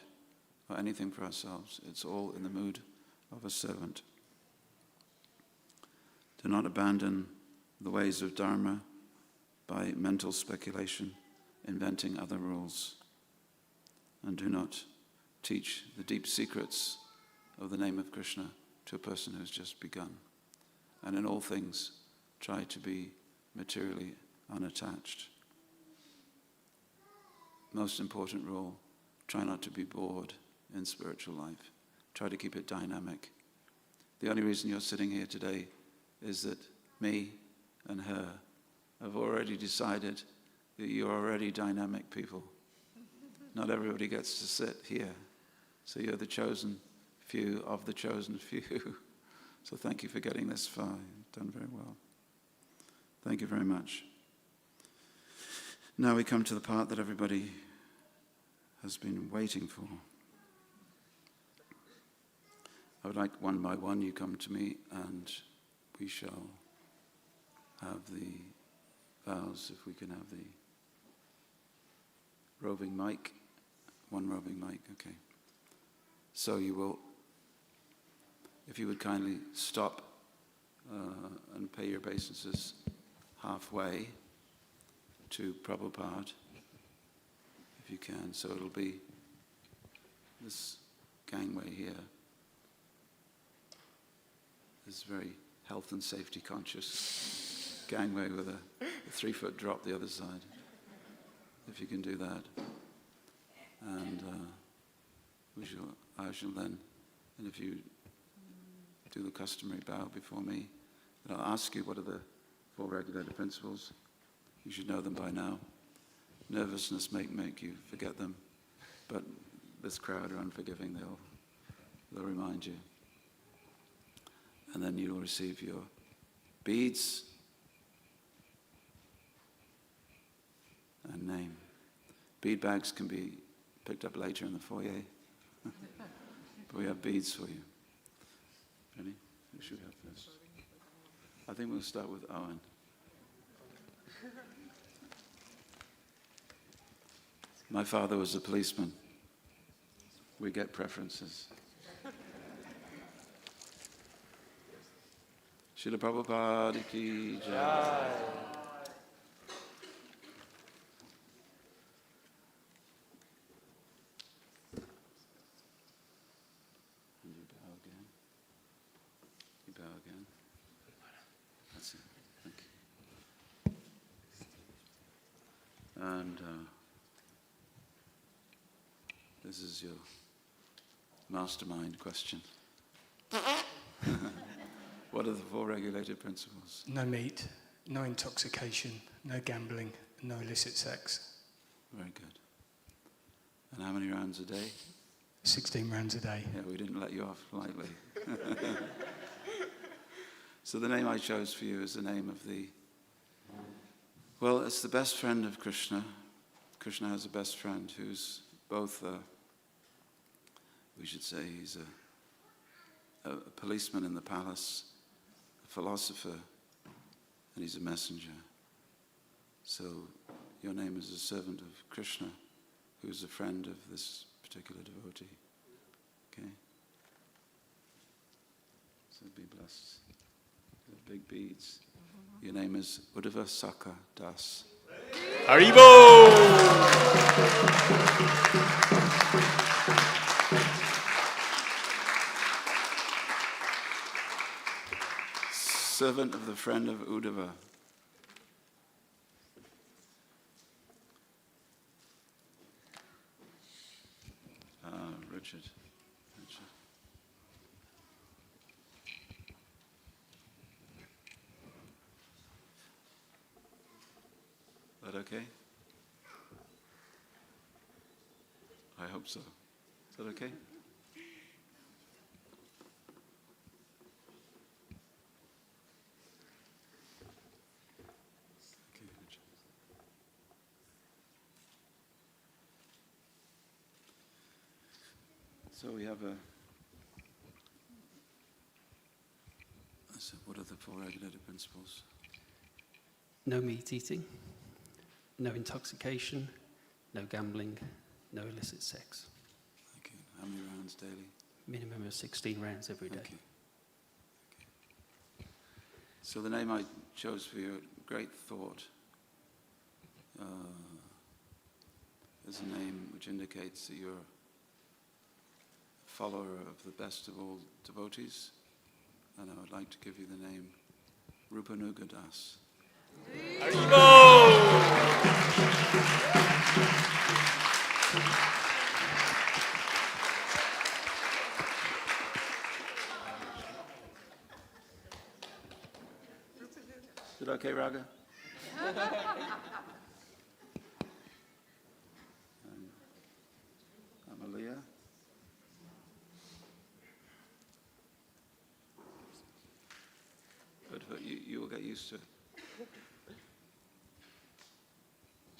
or anything for ourselves. It's all in the mood of a servant. Do not abandon the ways of Dharma by mental speculation, inventing other rules. And do not teach the deep secrets of the name of Krishna to a person who's just begun. And in all things, try to be materially unattached. Most important rule, try not to be bored in spiritual life. Try to keep it dynamic. The only reason you're sitting here today is that me and her have already decided that you're already dynamic people. Not everybody gets to sit here. So you're the chosen few of the chosen few. So thank you for getting this far. You've done very well. Thank you very much. Now we come to the part that everybody has been waiting for. I would like one by one you come to me and we shall have the vows, if we can have the roving mic. One roving mic, okay. So you will, if you would kindly stop and pay your obeisances halfway to Prabhupada, if you can. So it'll be this gangway here. This very health and safety conscious gangway with a 3-foot drop the other side, if you can do that. And I shall then, and if you do the customary bow before me, then I'll ask you what are the 4 regulated principles. You should know them by now. Nervousness make you forget them, but this crowd are unforgiving. They'll remind you. And then you'll receive your beads and name. Bead bags can be picked up later in the foyer. But we have beads for you. Ready? Who should we have first? I think we'll start with Owen. My father was a policeman. We get preferences. Srila Prabhupada ki jai. And you bow again. You bow again. That's it. Thank you. And this is your mastermind question. What are the 4 regulated principles? No meat, no intoxication, no gambling, no illicit sex. Very good. And how many rounds a day? 16 rounds a day. Yeah, we didn't let you off lightly. So the name I chose for you is the name of well, it's the best friend of Krishna. Krishna has a best friend who's both, we should say, he's a policeman in the palace, a philosopher, and he's a messenger. So your name is a servant of Krishna, who's a friend of this particular devotee. Okay? So be blessed. The big beads. Your name is Uddhava Saka Das. Haribo! Servant of the friend of Uddhava. Richard. Is that okay? I hope so. Is that okay? So we have what are the 4 regulated principles? No meat eating, no intoxication, no gambling, no illicit sex. Okay. How many rounds daily? Minimum of 16 rounds every day. Okay. So the name I chose for you, Great Thought, is a name which indicates that you're a follower of the best of all devotees, and I would like to give you the name Rupanuga Das. Is it okay, Raga? Amalia. But you will get used to it.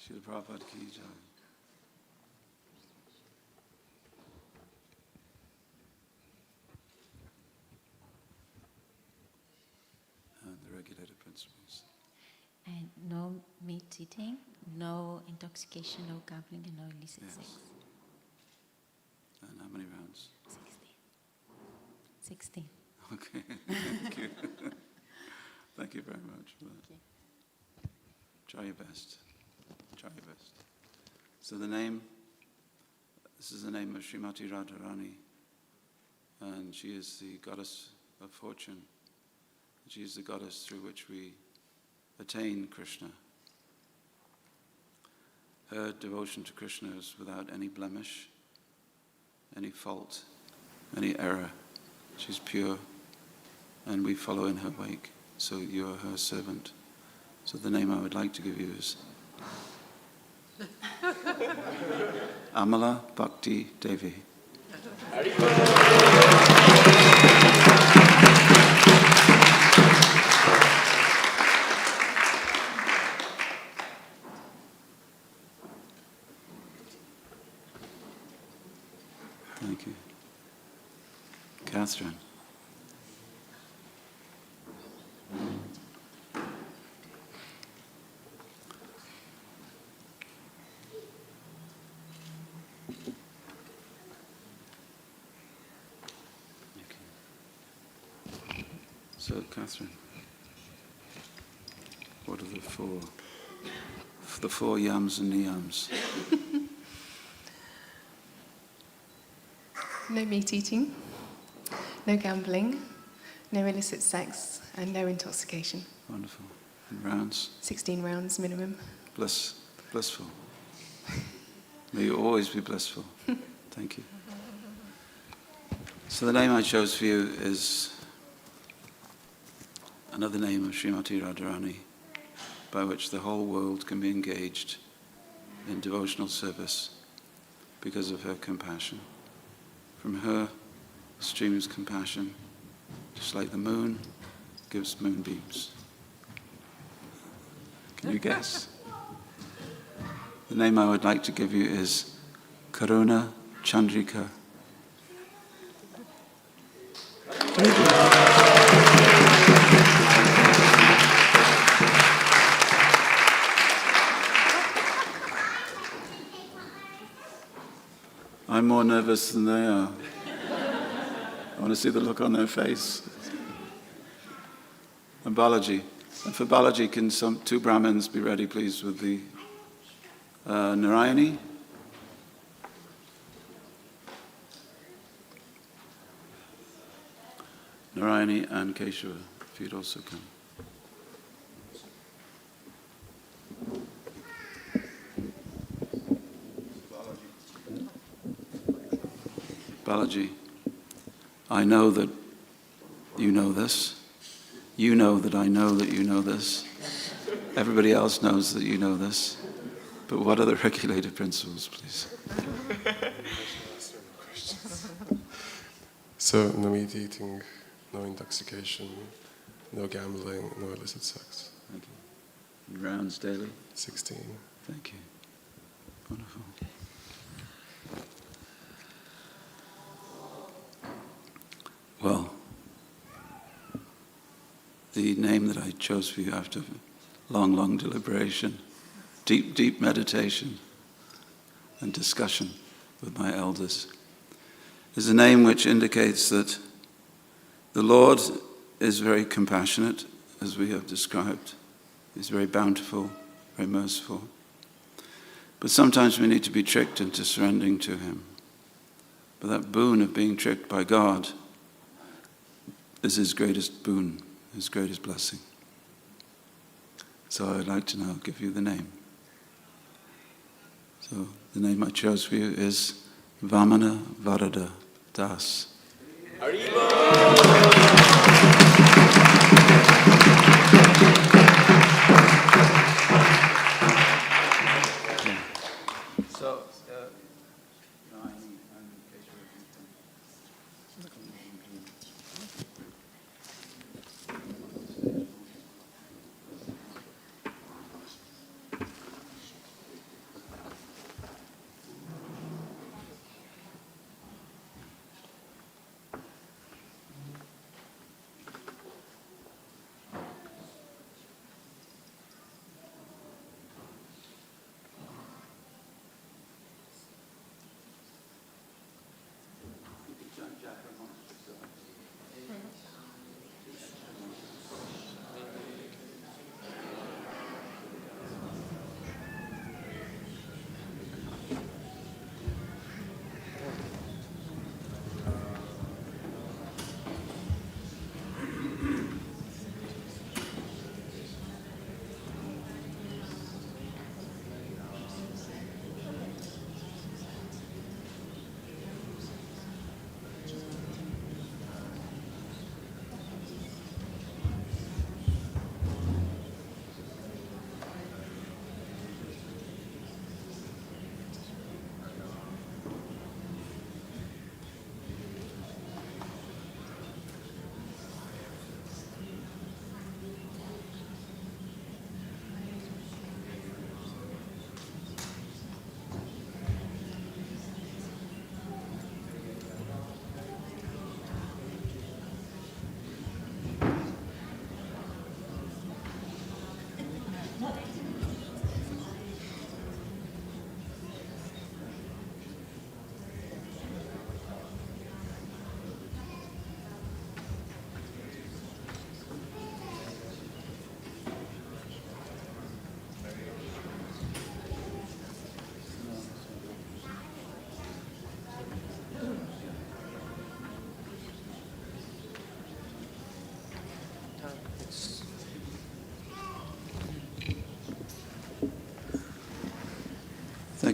Srila Prabhupada ki jai. And the regulated principles. And no meat eating, no intoxication, no gambling, and no illicit sex. And how many rounds? 16. Okay, thank you. Thank you very much for that. Try your best. Try your best. So this is the name of Srimati Radharani, and she is the goddess of fortune. She is the goddess through which we attain Krishna. Her devotion to Krishna is without any blemish, any fault, any error. She's pure, and we follow in her wake. So you are her servant. So the name I would like to give you is Amala Bhakti Devi. Thank you. Catherine. So, Catherine, what are the four yams and niyams? No meat eating, no gambling, no illicit sex, and no intoxication. Wonderful. And rounds? 16 rounds minimum. Blissful. May you always be blissful. Thank you. So the name I chose for you is another name of Srimati Radharani, by which the whole world can be engaged in devotional service because of her compassion. From her streams compassion, just like the moon gives moonbeams. Can you guess? The name I would like to give you is Karuna Chandrika. I'm more nervous than they are. I want to see the look on their face. And Balaji. And for Balaji, can two Brahmins be ready, please, with the Narayani? Narayani and Keshava, if you'd also come. Balaji, I know that you know this. You know that I know that you know this. Everybody else knows that you know this. But what are the regulated principles, please? So, no meat eating, no intoxication, no gambling, no illicit sex. Thank you. And rounds daily? 16. Thank you. Wonderful. Well, the name that I chose for you after long, long deliberation, deep, deep meditation and discussion with my elders, is a name which indicates that the Lord is very compassionate, as we have described. He's very bountiful, very merciful. But sometimes we need to be tricked into surrendering to Him. But that boon of being tricked by God is His greatest boon, His greatest blessing. So I'd like to now give you the name. So the name I chose for you is Vamana Varada Das. So,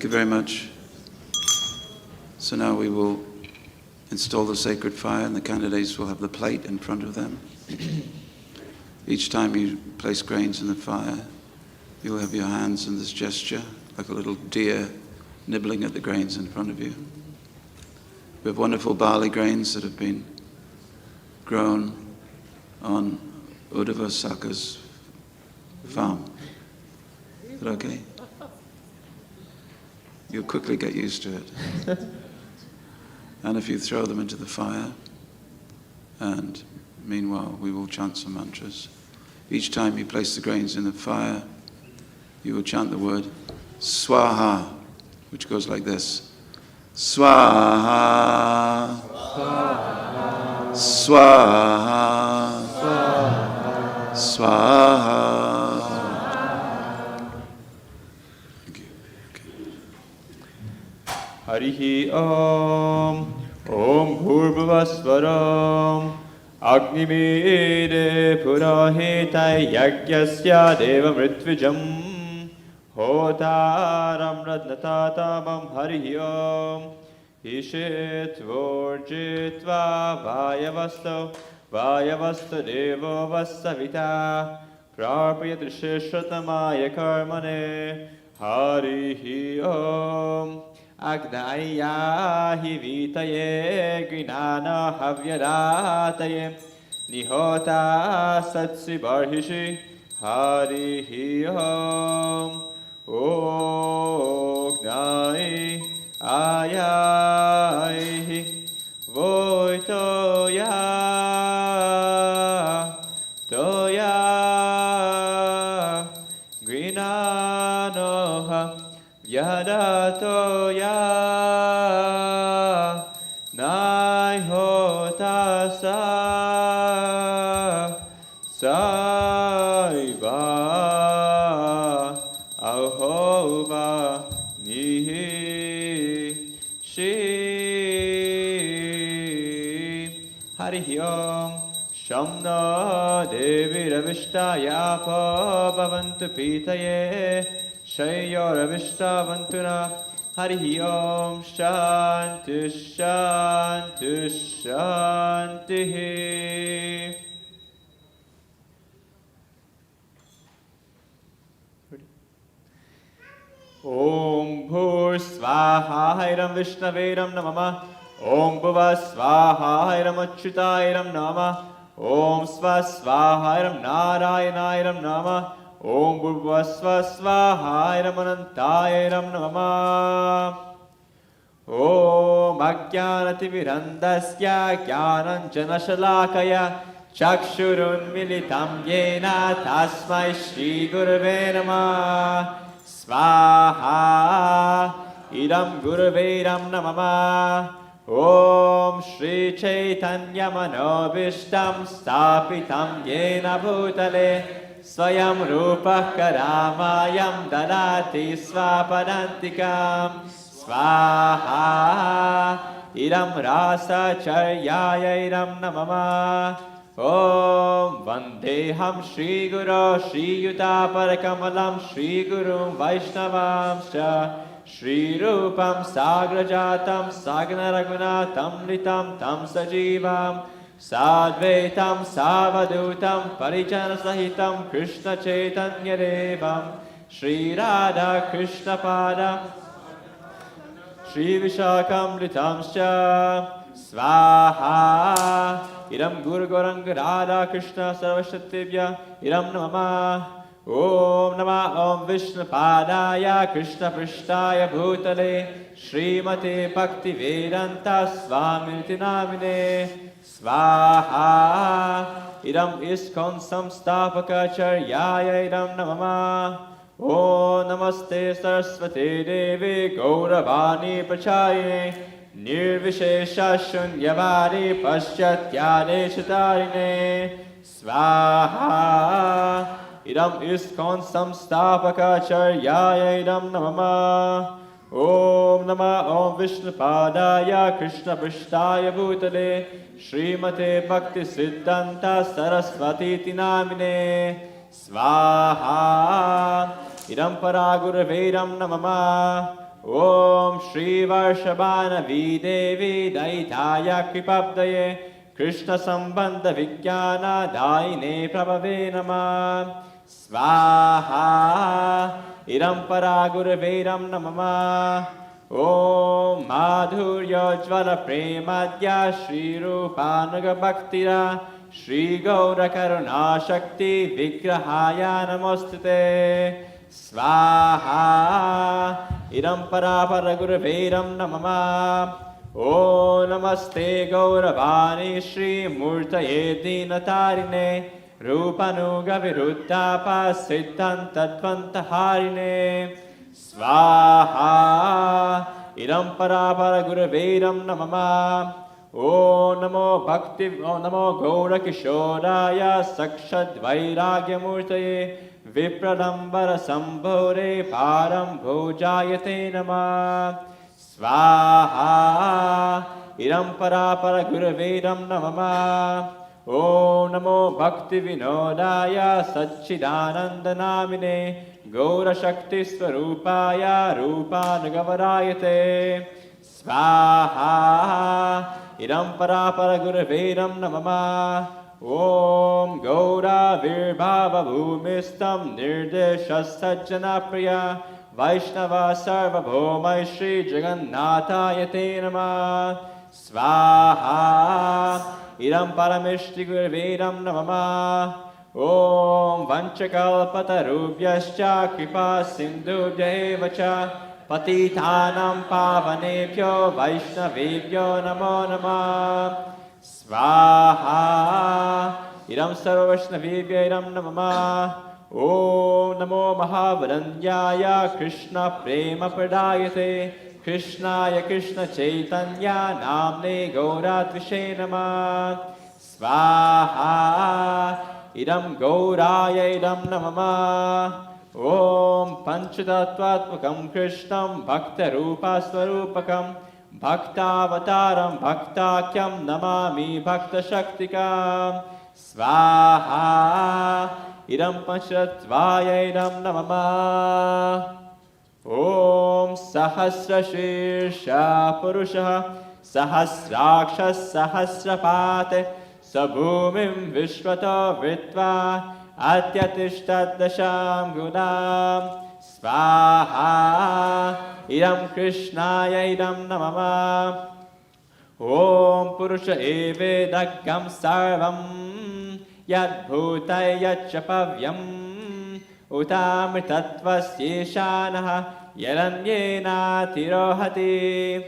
you very much. So now we will install the sacred fire, and the candidates will have the plate in front of them. Each time you place grains in the fire, you will have your hands in this gesture, like a little deer nibbling at the grains in front of you. We have wonderful barley grains that have been grown on Uddhava Saka's farm. Is that okay? You'll quickly get used to it. And if you throw them into the fire, and meanwhile we will chant some mantras. Each time you place the grains in the fire, you will chant the word Swaha, which goes like this. Swaha, Swaha, Swaha, Swaha. Harihi Om Om Bhurvasvaram Agnimede Purahitai Yagyasya Deva Mritvijam Hotaram Radnatatabam Harihi Om Ishit Vorjitva Vayavasto Devo Vasavita Prapyadrishishratamaya Karmane Harihi Om Agnayahi Vitaye Gnana Havyarataye Nihota Satsi Barhishi Harihi Om Ognai Ayahi Voitoya Toya Grinanoha Yadatoya Naihotasa Saiba Ahoba Nihi Shi Harihi Om Shamna Devi Ravishtaya Bhavantu Pitaye Shayoravishravantuna Harihi Om Shanti Shanti Shanti. Om Bhur Svaha Hairam Vishnaveram Namama Om Bhuva Svaha Hairam Achyutairam Namama Om Sva Svaha Hairam Narayanayiram Namama Om Bhurvasva Svahairam Anantairam Namah. Om Ajnanati Virandasya Jnananjana Shalakaya Chakshurun Militam Yena Tasmai Shri Gurave Namah. Svaha Idam Gurave Namah. Om Shri Chaitanya Manobishtam Stapitam Yena Bhutale Swayam Rupa Karamayam Dadati Svapadantikam Svaha Idam Rasa Charyaya Idam Namama Om Vandeham Shri Guru Shri Yuta Parakamalam Shri Gurum Vaishnavam Shri Rupam Sagrajatam Sagna Raghunatam Ritam Tam Sajivam Sadvaitam Savadutam Parijana Sahitam Krishna Chaitanya Devam Shri Radha Krishna Pada Shri Vishakam Ritamscha Svaha Idam Guru Goranga Radha Krishna Sarvashatibhya Idam Namah Om Namah Om Vishnu Padaya Krishna Prishtaya Bhutale Srimate Bhaktivedanta Swamiti Namine Svaha Idam Iskon Samstapaka Charyaya Idam Namama Om Namaste Saraswati Devi Gauravani Prachaye Nirvishesha Shunyavadi Paschathyade Shatarine Svaha Idam Iskon Samstapaka Charyaya Idam Namama Om Namah Om Vishnu Padaya Krishna Prishtaya Bhutale Srimate Bhakti Siddhanta Saraswati Namine Svaha Idam Paraguravedam Namama Om Shri Varshabhanavi Devi Daitaya Kripabdaye Krishna Sambandha Vijnana Daine Prabhave Namah Svaha Idam Paraguraveram Namama Om Madhurya Jvala Premadya Shri Rupanuga Bhaktira Shri Gaura Karuna Shakti Vigrahaya Namostute Svaha Idam Paraparaguruveram Namama O Namaste Gauravani Shri Murtaye Dinatarine Rupanuga Viruddhapa Siddhantadvantaharine Svaha Idam Paraparaguruveram Namama O Namo Gaura Kishoraya Sakshad Vairagya Murtaye Vipradambara Sambhore Param Bhojayate Namah Svaha Idam Parapara Guruvedam Namama Om Namo Bhakti Vinodaya Satchidananda Namine Gaura Shakti Swarupaya Rupa Nagavarayate Svaha Idam Parapara Guruvedam Namama Om Gaura Virbhava Bhumistam Nirdeshastajjana Priya Vaishnava Sarva Bhomai Shri Jagannatayate Namah Svaha Idam Paramishti Gurvedam Namama Om Vanchakalpatarubhyascha Kripa Sindhubhya Evacha Patitanam Pavanebhyo Vaishnavebhyo Namo Namah Svaha Idam Sarva Vaishnavebhyo Idam Namama Om Namo Mahavaranyaya Krishna Prema Pradayate Krishnaya Krishna Chaitanya Namne Gauratvishe Namah Svaha Idam Gauraya Idam Namama Om Panchatattvatmakam Krishnam Bhakta Rupa Swarupakam Bhaktavataram Bhaktakyam Namami Bhakta Shaktikam Svaha Idam Panchatvaya Idam Namama Om Sahasra Shirsha Purusha Sahasraksha Sahasrapate Sabhumim Vishvato Vitva Atyatishtat Dasham Gunam Svaha Idam Krishnaya Idam Namama Om Purusha Evedakam Sarvam Yad Bhutay Yachapavyam Utamritatvasyeeshanaha Yaranyena Tirohati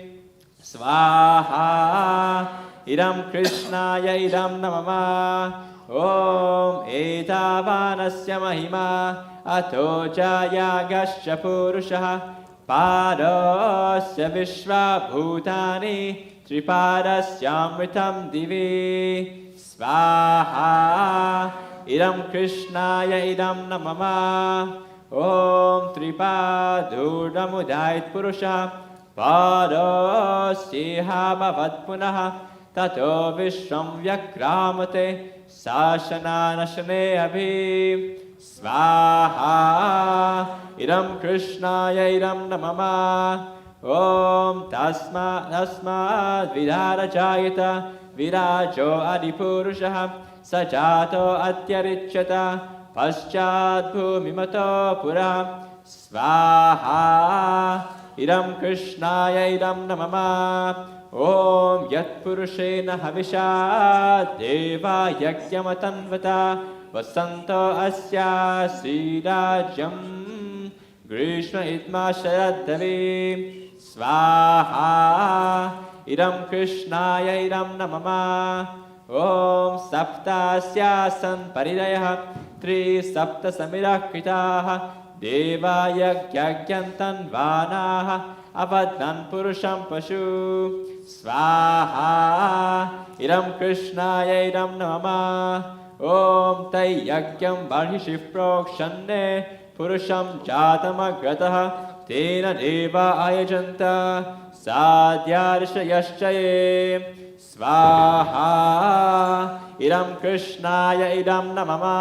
Svaha Idam Krishnaya Idam Namama Om Etavanasya Mahima Ato Jaya Gasya Purushaha Padasya Vishva Bhutani Tripadasya Divi Svaha Idam Krishnaya Idam Namama Om Tripadurdamudait Purusha Padasya Bhavat Punaha Tato Vishram Vyakramate Sashana Nashane Abhi Svaha Idam Krishnaya Idam Namama Om Tasmad Vidharajayata Virajo Adipurushaha Sajato Atyarichyata Paschad Bhumimato Pura Svaha Idam Krishnaya Idam Namama Om Yat Purushena Havisha Deva Yagyamatanvata Vasanto Asya Sridajam Grishma Itma Sharadhavi Svaha Idam Krishnaya Idam Namama Om Saptasya San Paridayaha Tri Sapta Samirakritaha Deva Yagyagyantan Vanaha Avadnan Purusham Pashu Svaha Idam Krishnaya Idam Namama Om Tayagyam Barhishiv Prokshane Purusham Jatamagrataha Tena Deva Ayajanta Sadhyarishayaschaye Svaha Idam Krishnaya Idam Namama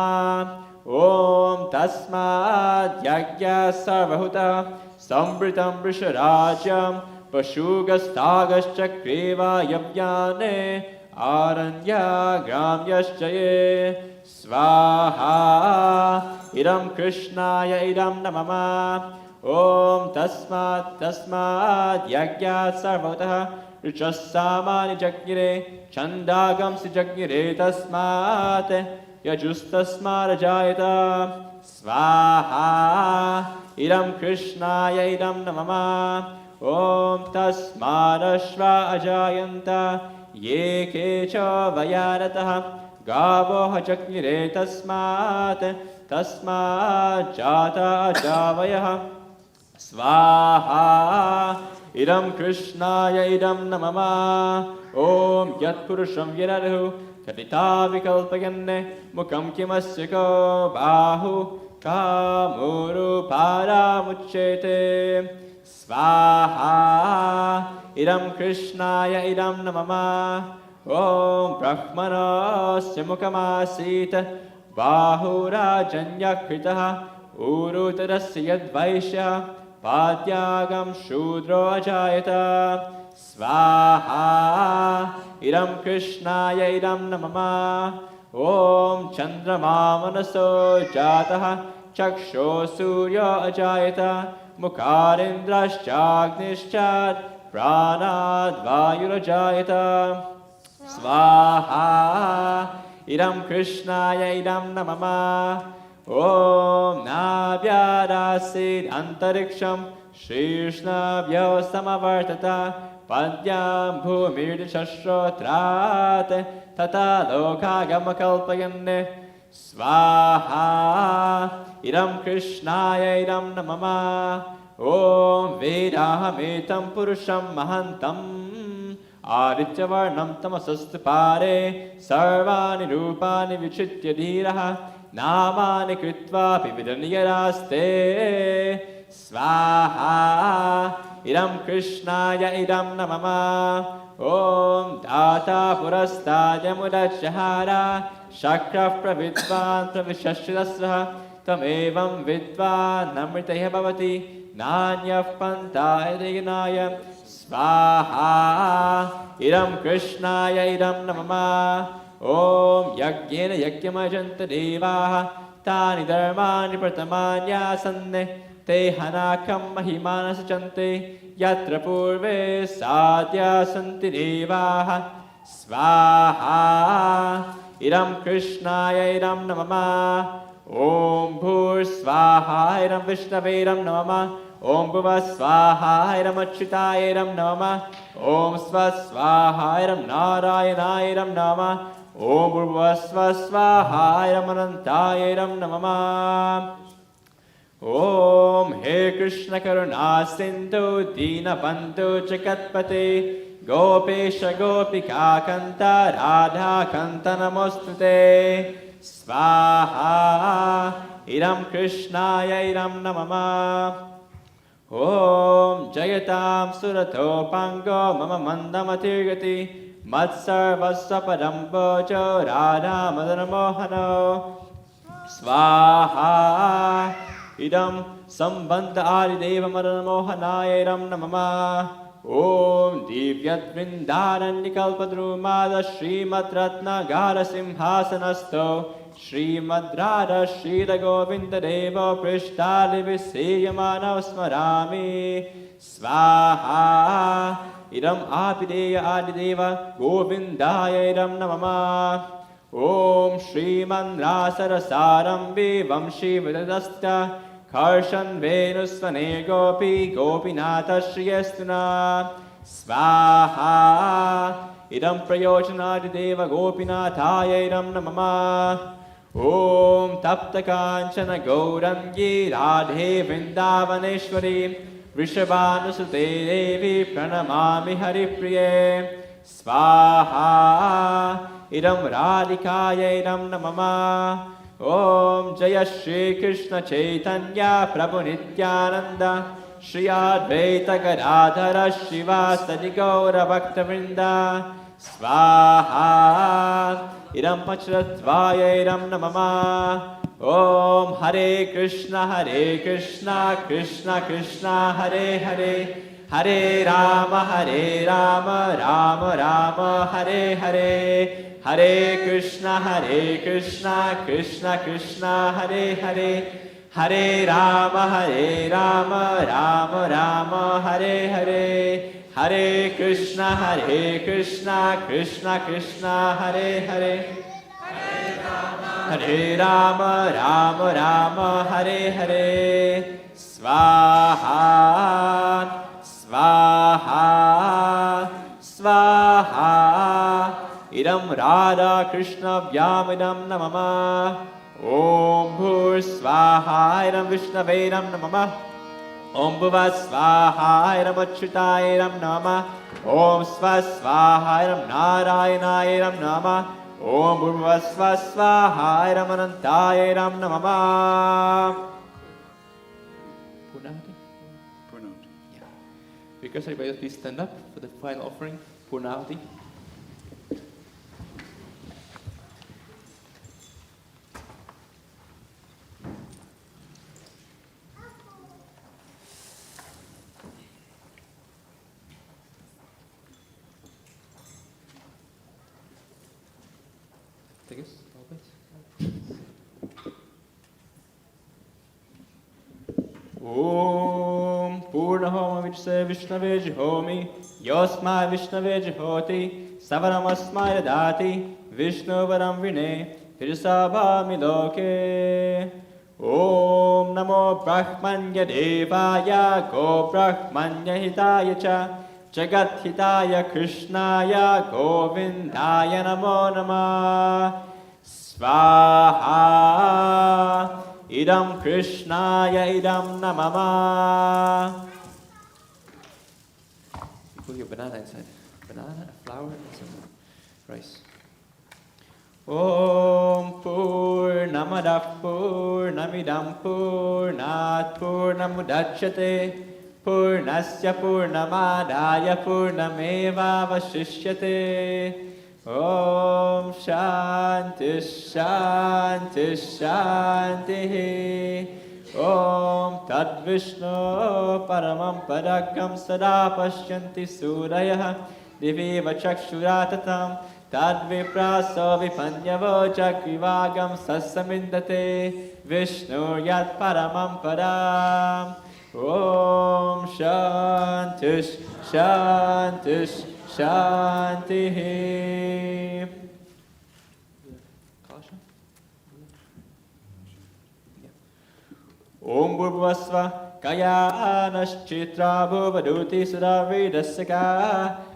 Om Tasmad Yagya Sarvahuta Sambritam Vrisharajam Pashugastagaschakreva Yavyane Aranya Gramyaschaye Svaha Idam Krishnaya Idam Namama Om Tasmat Yagyat Sarvataha Richasamani Jagnire Chandagam Si Jagnire Tasmat Yajustasmara Jayata Svaha Idam Krishnaya Idam Namama Om Tasmadashva Ajayanta Ye Kecha Vayarataha Gavo Hajagnire Tasmat Jata Ajavayaha Svaha Idam Krishnaya Idam Namama Om Yat Purusham Viradahu Kadita Vikalpayanne Mukam Kimasyako Bahu Kamuru Paramuchete Svaha Idam Krishnaya Idam Namama Om Brahmanasya Mukamasita Bahurajanya Kritaha Urutarasya Yadvaishya Patyagam Shudro Ajayata Svaha Idam Krishnaya Idam Namama Om Chandrama Manaso Jataha Chaksho Surya Ajayata Mukarindrashchagnischad Pranad Vayurajayata Svaha Idam Krishnaya Idam Namama Om Navyarasid Antariksham Shishnabhyo Samavartata Padyam Bhumirdishashrotrat Tata Lokagamakalpayanne Svaha Idam Krishnaya Idam Namama Om Vedahamitam Purusham Mahantam Adityavarnam Tamasastupare Sarvani Rupani Vichitya Dhiraha Namani Kritva Pividanyaraste Svaha Idam Krishnaya Idam Namama Om Data Purastaya Mudachahara Shakraf Pravidvan Pravishashirasraha Tamevam Vidvan Namritaya Bhavati Nanyaf Panta Edignaya Svaha Idam Krishnaya Idam Namama Om Yagyena Yagyamajanta Devaha Tani Dharmani Pratamanya Sanne Te Hanakam Mahimana Sachante Yatra Purve Sadhya Santi Devaha Svaha Idam Krishnaya Idam Namama Om Bhur Svaha Idam Vishnave Idam Namama Om Bhuva Svaha Idam Achyutaya Idam Namama Om Sva Svaha Idam Narayana Idam Namama Om Bhuva Sva Svaha Idam Anantaya Idam Namama Om He Krishna Karuna Sindhu Dina Bandhu Jagatpate Gopesha Gopika Kanta Radha Kanta Namostute Svaha Idam Krishnaya Idam Namama Om Jayatam Surato Pango Mama Mandamatirgati Matsarvasvapadam Bojo Radha Madanamohano Svaha Idam Sambandha Adideva Madanamohanaya Idam Namama Om Divyat Vrindarannikalpadrumada Srimad Ratna Gara Simhasanasto Srimad Radha Shrita Govinda Deva Prishtali Viseyamana Smarami Svaha Idam Apideya Adideva Govindaya Idam Namama Om Shriman Rasarasaram Vivam Shivadasta Karshan Venusvane Gopi Gopinatha Shriyastuna Svaha Idam Prayojanadideva Gopinathaya Idam Namama Om Tapta Kanchana Gaurangi Radhe Vrindavaneshwari Vrishabhanusute Devi Pranamami Haripriye Svaha Idam Radhikaya Idam Namama Om Jaya Shri Krishna Chaitanya Prabhu Nityananda Shri Advaita Gadadhara Shivasadi Gaura Bhaktavrinda Svaha Idam Pacharatvaya Idam Namama Om Hare Krishna, Krishna Krishna, Hare Hare, Hare Rama, Rama Rama, Hare Hare. Hare Krishna, Krishna Krishna, Hare Hare, Hare Rama, Rama Rama, Hare Hare. Hare Krishna, Krishna Krishna, Hare Hare. Hare Rama, Rama, Hare Hare. Swaha, Swaha, Swaha. Idam Radha Krishna Vyamidam Namama. Om Bhur Swaha Idam Vishnavedam Namama. Om Bhuva Swaha Idam Achyutayam Namama. Om Sva Swaha Idam Narayanayaram Namama. Om Bhuva Sva Swaha Idam Anantayam Namama. Purnahati? Purnahati. Yeah. Because everybody please stand up for the final offering. Purnahati. Take us, Om Purnahoma Vijse Vishnave Jihomi Yosma Vishnave Jihoti Savaramasmaya Dati Vishnuvaram Vine Hirsabhami Loke. Om Namo Brahmanya Devaya Go Brahmanya Hitaya Cha Jagat Hitaya Krishnaya Govindaya Namo Namah. Swaha Idam Krishnaya Idam Namama. You put your banana inside. Banana, a flower, and some rice. Om Purnamadav Purnamidam Purnat Purnamudachyate Purnasya Purnamadaya Purnameva Vashishyate. Om Shanti Shanti Shanti. Om Tad Vishnu Paramam Padakam Sada Pashyanti Surayah Divi Vachakshuratatam Tad Vipraso Vipanyavo Chakrivagam Sasamindate Vishnu Yat Paramam Padam. Om Shanti Shanti Shanti. Om Bhurvasva Kayanaschitra Bhuvaduti Suravidasaka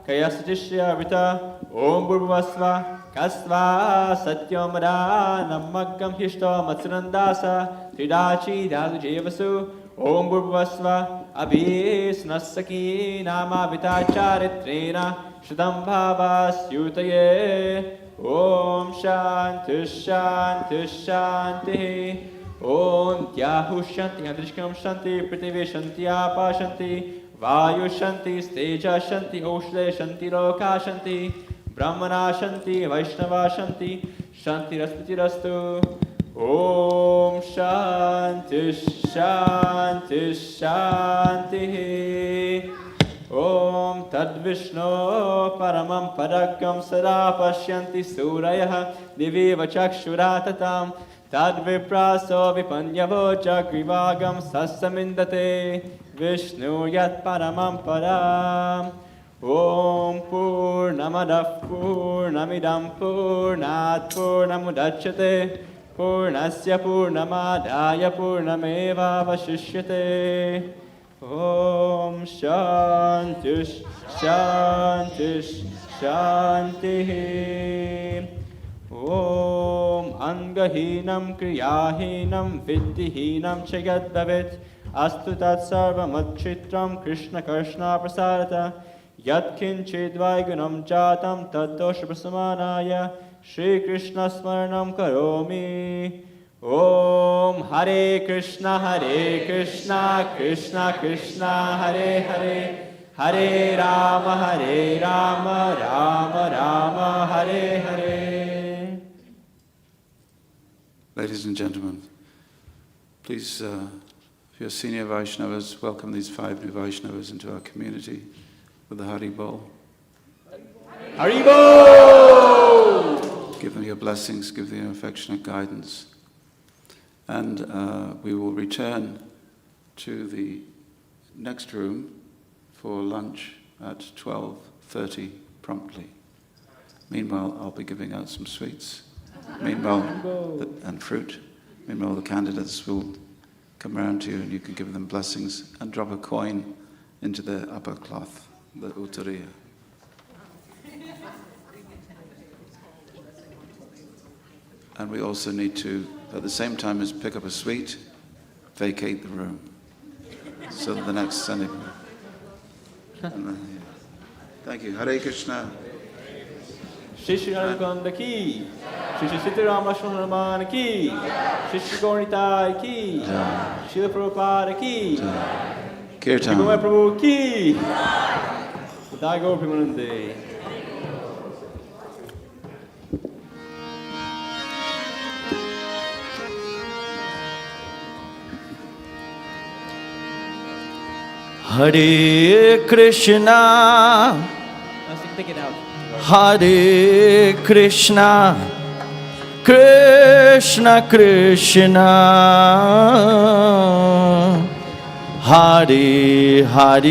Kayasatishya Vita. Om Bhurvasva Kasva Satyamada Namagam Hishto Matsurandasa Tridachi Dalu Jevasu. Om Bhurvasva Abhisnasaki Nama Vitacharitrena Shudam Bhavas Yutaye. Om Shanti Shanti Shanti. Om Tyahu Shanti Adrishkam Shanti Prithvi Shanti Apa Shanti Vayu Shanti Steja Shanti Oshle Shanti Loka Shanti Brahmana Shanti Vaishnava Shanti Shanti Raspati Rastu. Om Shanti Shanti Shanti. Om Tad Vishnu Paramam Padakam Sada Pashyanti Surayah Divi Vachakshuratatam Tad Vipraso Vipanyavo Chakrivagam Sasamindate Vishnu Yat Paramam Padam. Om Purnamadav Purnamidam Purnat Purnamudachyate Purnasya Purnamadaya Purnameva Vashishyate. Om Shanti Shanti Shanti. Om Angahinam Kriyahinam Viddihinam Chayad Bhavit Astu Tat Sarvamachitram Krishna Karshna Prasarata Yat Kinchid Vaigunam Jatam Tad Dosha Prasamanaya Shri Krishna Smaranam Karomi. Om Hare Krishna Krishna Krishna Hare Hare Hare Rama Rama Rama Hare Hare. Ladies and gentlemen, Please, if you're senior Vaishnavas, welcome these 5 new Vaishnavas into our community with the Hari Bol. Hari Bol! Give them your blessings, give them your affectionate guidance. And we will return to the next room for lunch at 12:30 promptly. Meanwhile, I'll be giving out some sweets. And fruit. Meanwhile, the candidates will come around to you and you can give them blessings and drop a coin into the upper cloth, the uttariya. And we also need to, at the same time as pick up a sweet, vacate the room. So that the next Sunday. Thank you. Hare Krishna. Shri Shri Narukanda ki, Shri Shri Sitarama Shri ki, Shri Shri Gaurnitai ki, Srila Prabhupada ki, Kirtan. Kripamoya Prabhu ki, Jai Gaur Premanande. Hare Krishna, Take it out. Hare Krishna, Krishna Krishna, Hare Hare,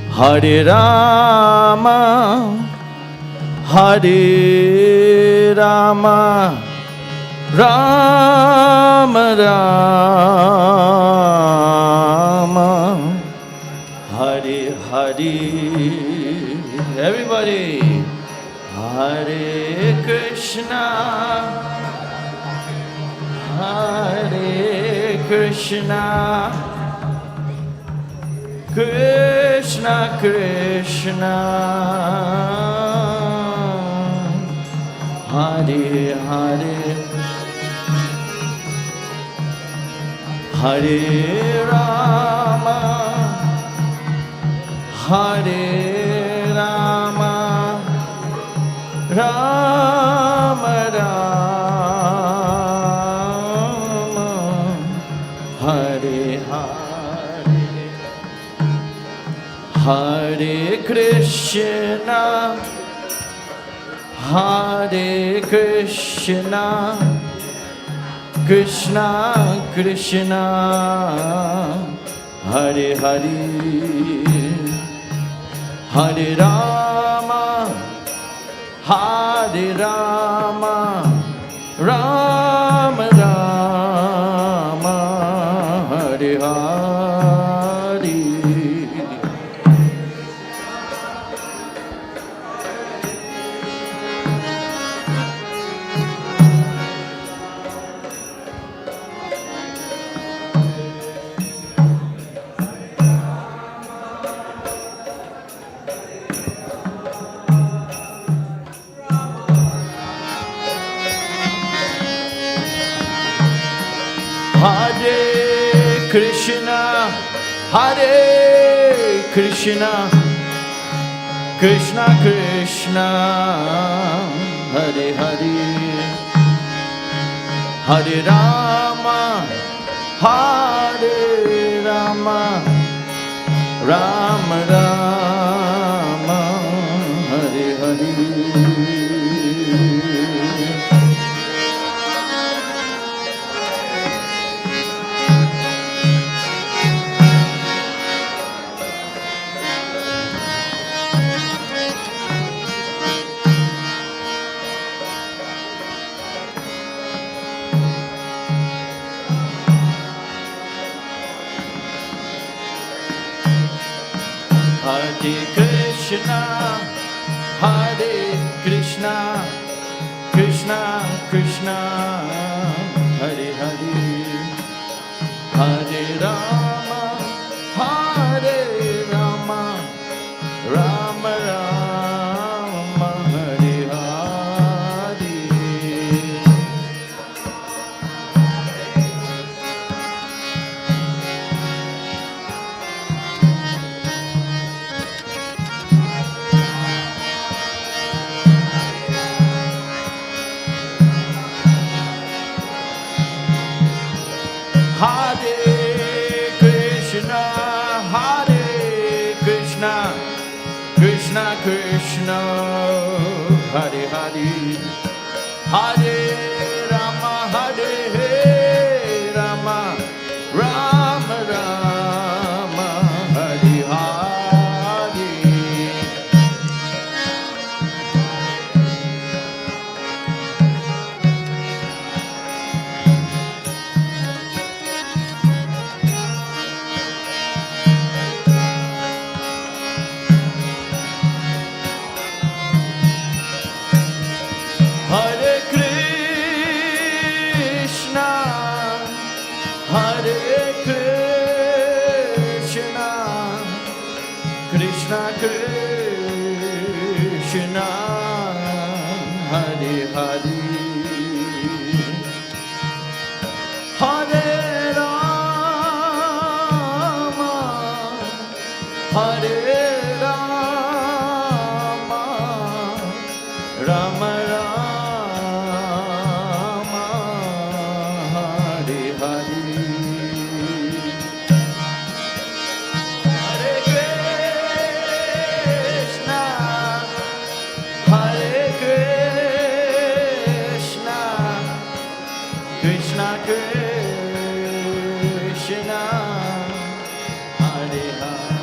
Hare Rama, Hare Rama, Rama Rama, Hare Hare. Everybody, Hare Krishna, Hare Krishna, Krishna Krishna, Hare Hare, Hare Rama, Hare Rama, Rama Rama, Hare Hare, Hare Krishna, Hare Krishna, Krishna Krishna, Hare Hare, Hare Rama, Hare Rama, Rama Rama, Hare Hare. Hare Krishna, Hare Krishna, Krishna Krishna, Hare Hare, Hare Rama, Hare Rama, Rama Rama, Hare Hare. Hare Krishna, Hare Krishna, Krishna Krishna, Hare Hare, Hare Rama, Hare Rama, Rama Rama, Hare Hare. Krishna, Krishna Krishna, Hare Hare, Hare Rama, Hare Rama, Rama Rama, Hare Hare. Hare Krishna, Hare Krishna, Krishna Krishna, Hare Hare, Hare Rama, Hare Rama, Rama Rama, Hare Hare. Hare Krishna, Hare Krishna, Krishna Krishna, Hare Hare.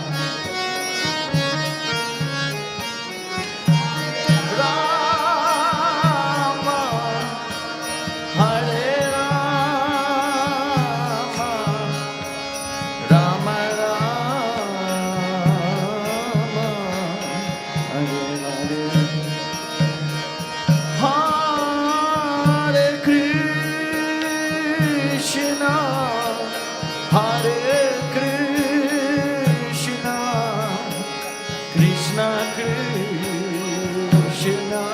Rama, Hare Rama, Rama Rama, Hare Hare. Hare Krishna, Hare Krishna, Krishna Krishna,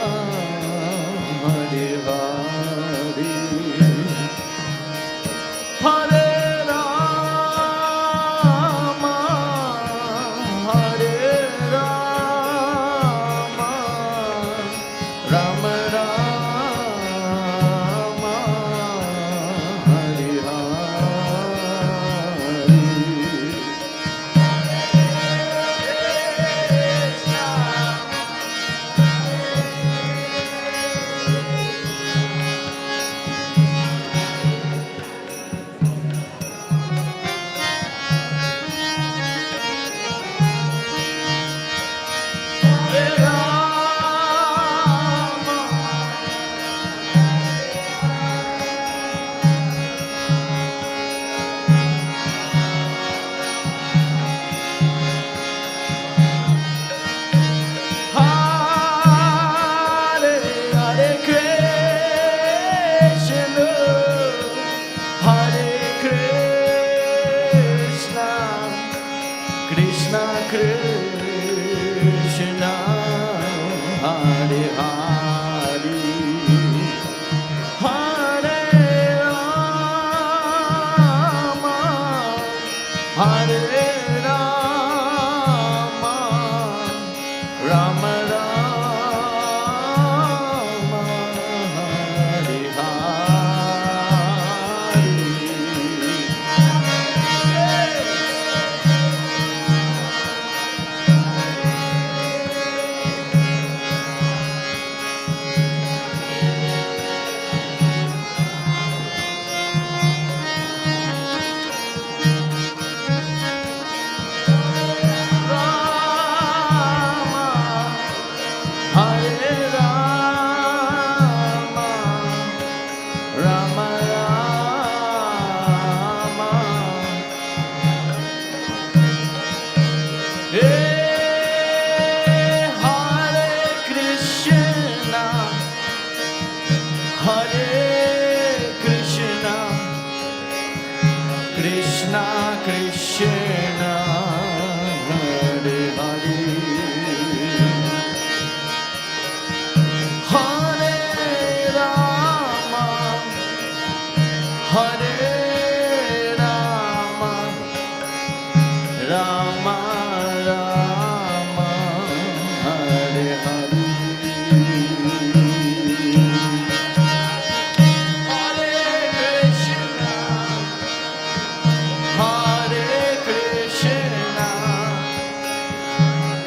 Hare Hare, Hare Rama, Hare Rama, Rama Rama, Hare Krishna Krishna, Hare Hare, Hare Rama, Hare Rama, Rama Rama, Hare Hare.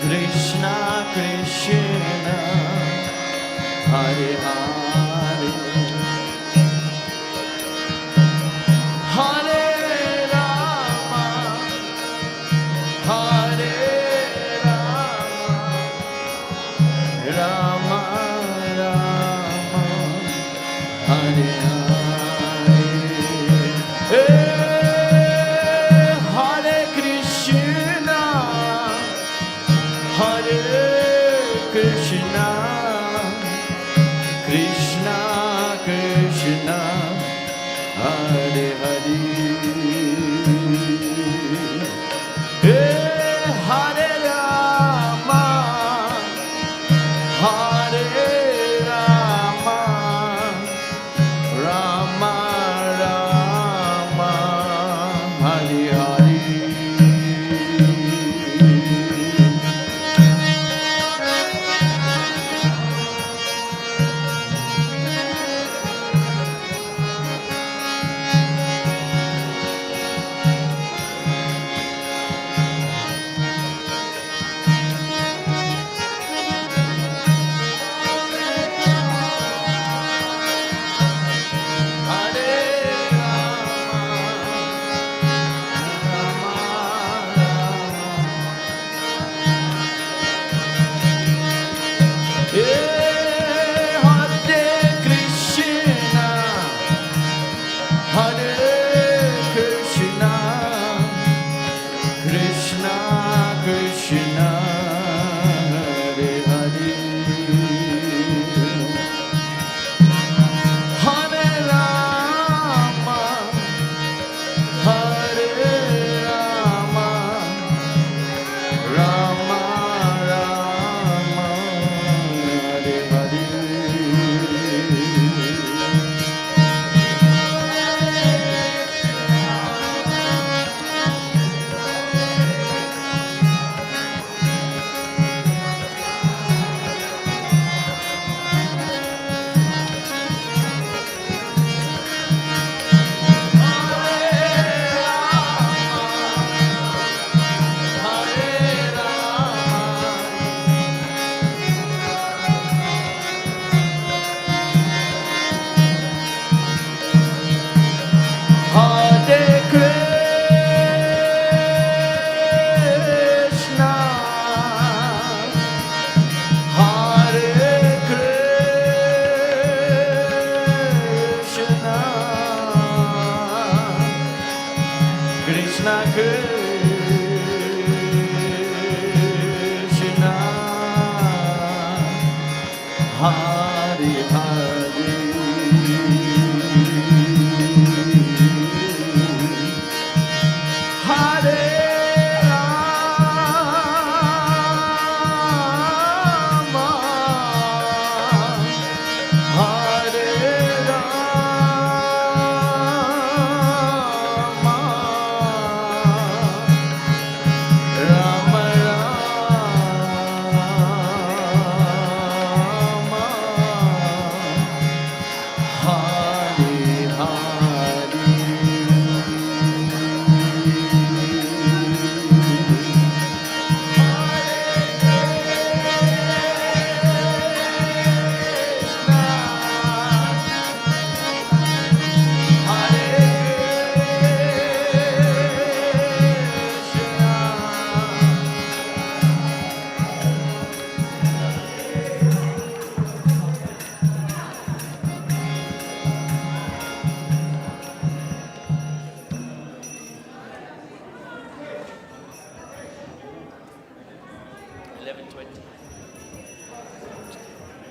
Krishna Krishna Hare Hare Hare Rama Hare Rama Rama Rama Hare Hare Hare Krishna Hare Krishna Krishna Krishna Hare Hare Hare Rama Hare Rama Rama Rama Hare Hare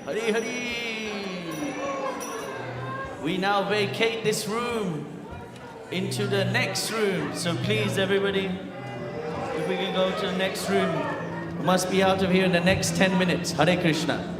Hari Hari. We now vacate this room into the next room. So please, everybody, if we can go to the next room, we must be out of here in the next 10 minutes. Hare Krishna.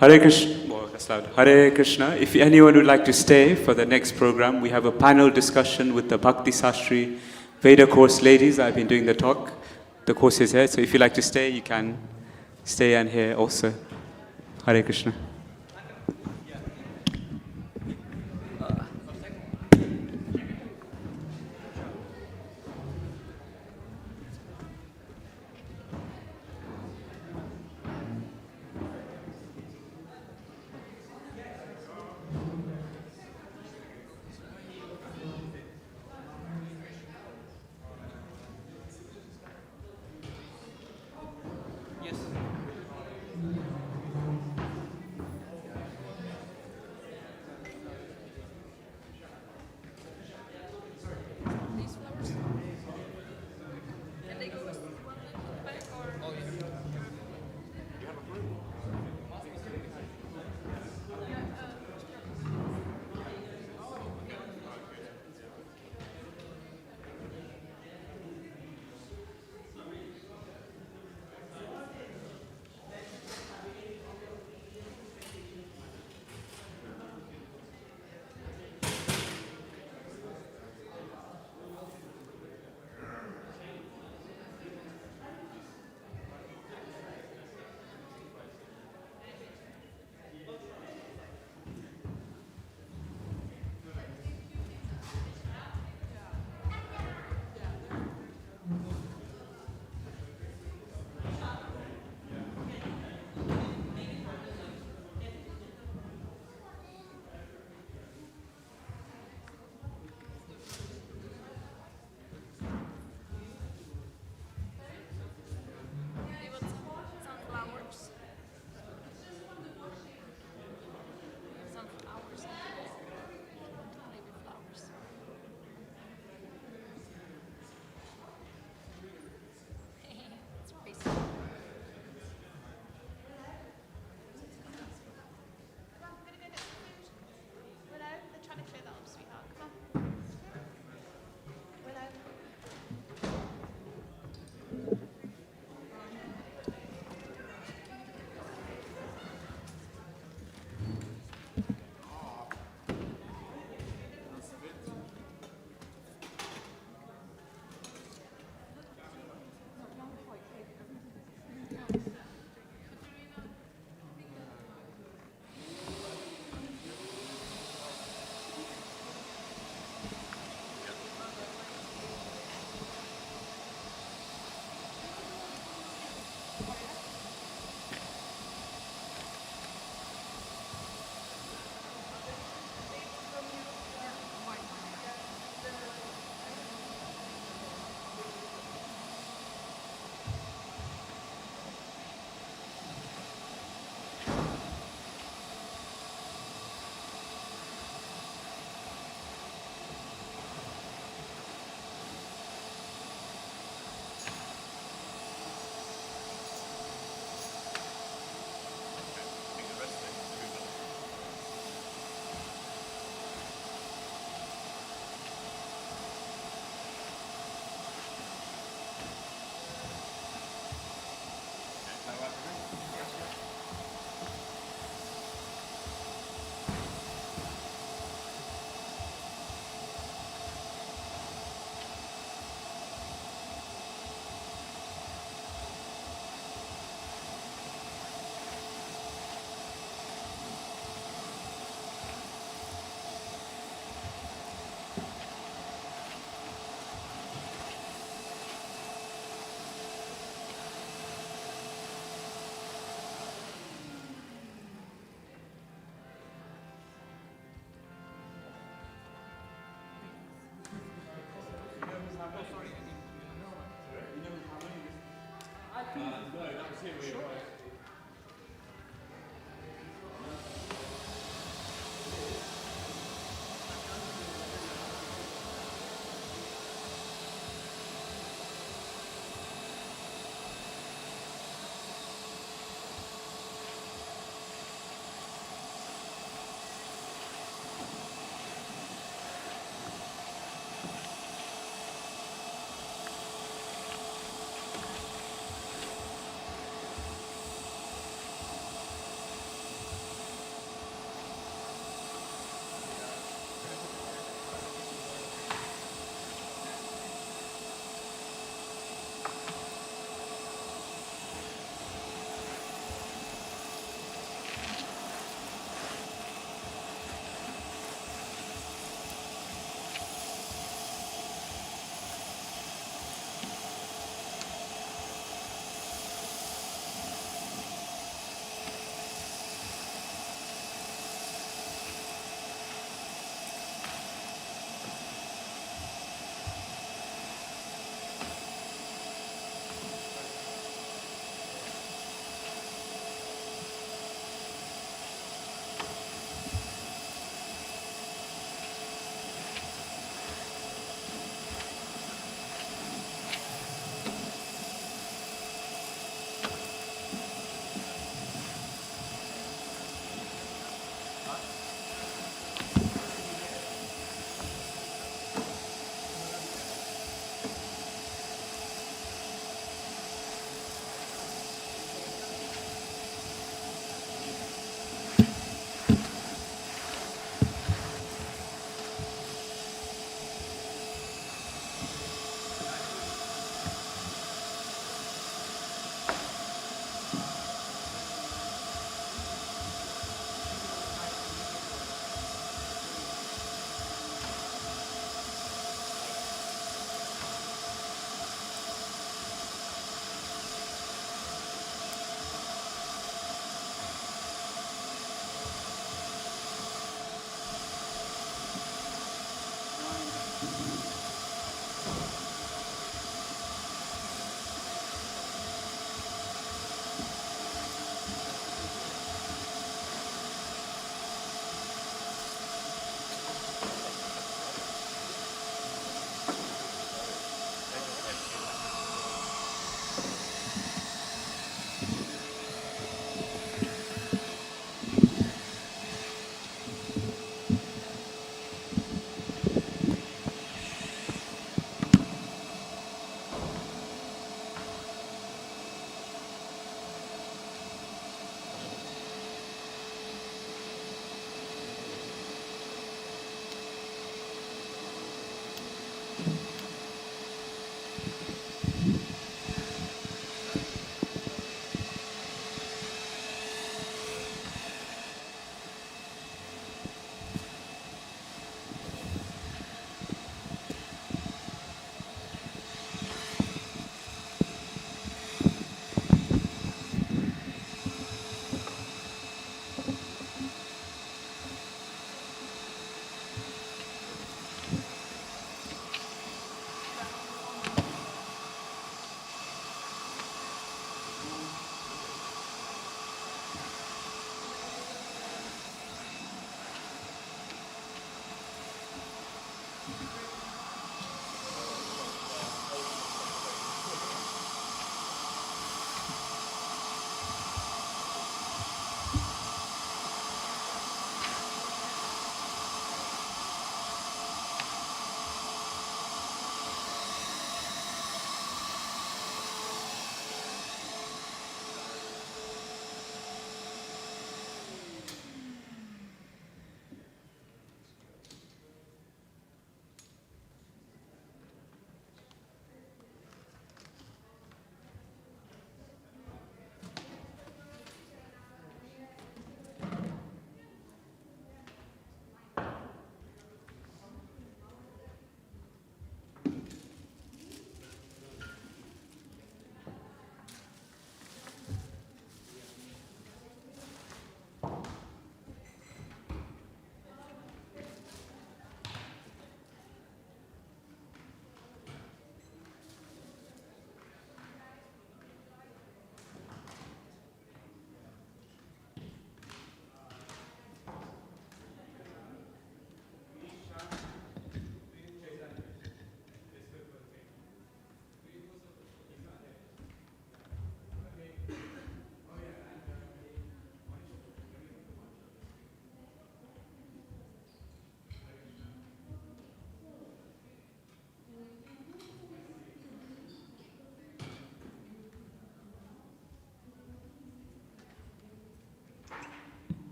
Hare Krishna. Oh, that's loud. Hare Krishna. If anyone would like to stay for the next program, we have a panel discussion with the Bhakti Sastri Veda course ladies. I've been doing the talk. The course is here. So if you'd like to stay, you can stay and hear also. Hare Krishna.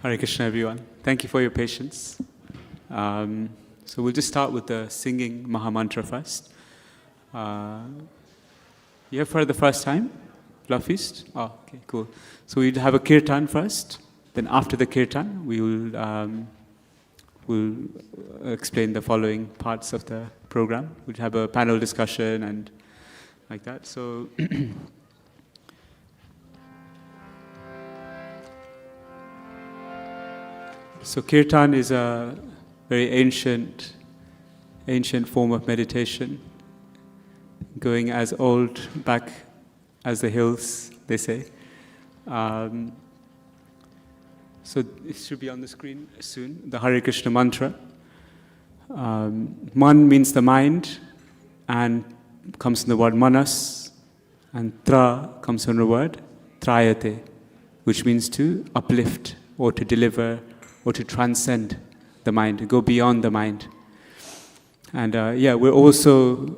Hare Krishna, everyone. Thank you for your patience. So we'll just start with the singing Mahamantra first. You have for the first time? Love Feast? Oh, okay, cool. So we'll have a kirtan first. Then after the kirtan, we'll explain the following parts of the program. We'll have a panel discussion and like that. So So kirtan is a very ancient form of meditation, going as old back as the hills, they say. So it should be on the screen soon, the Hare Krishna mantra. Man means the mind, and comes from the word manas, and tra comes from the word trayate, which means to uplift or to deliver or to transcend the mind, to go beyond the mind. And we're also,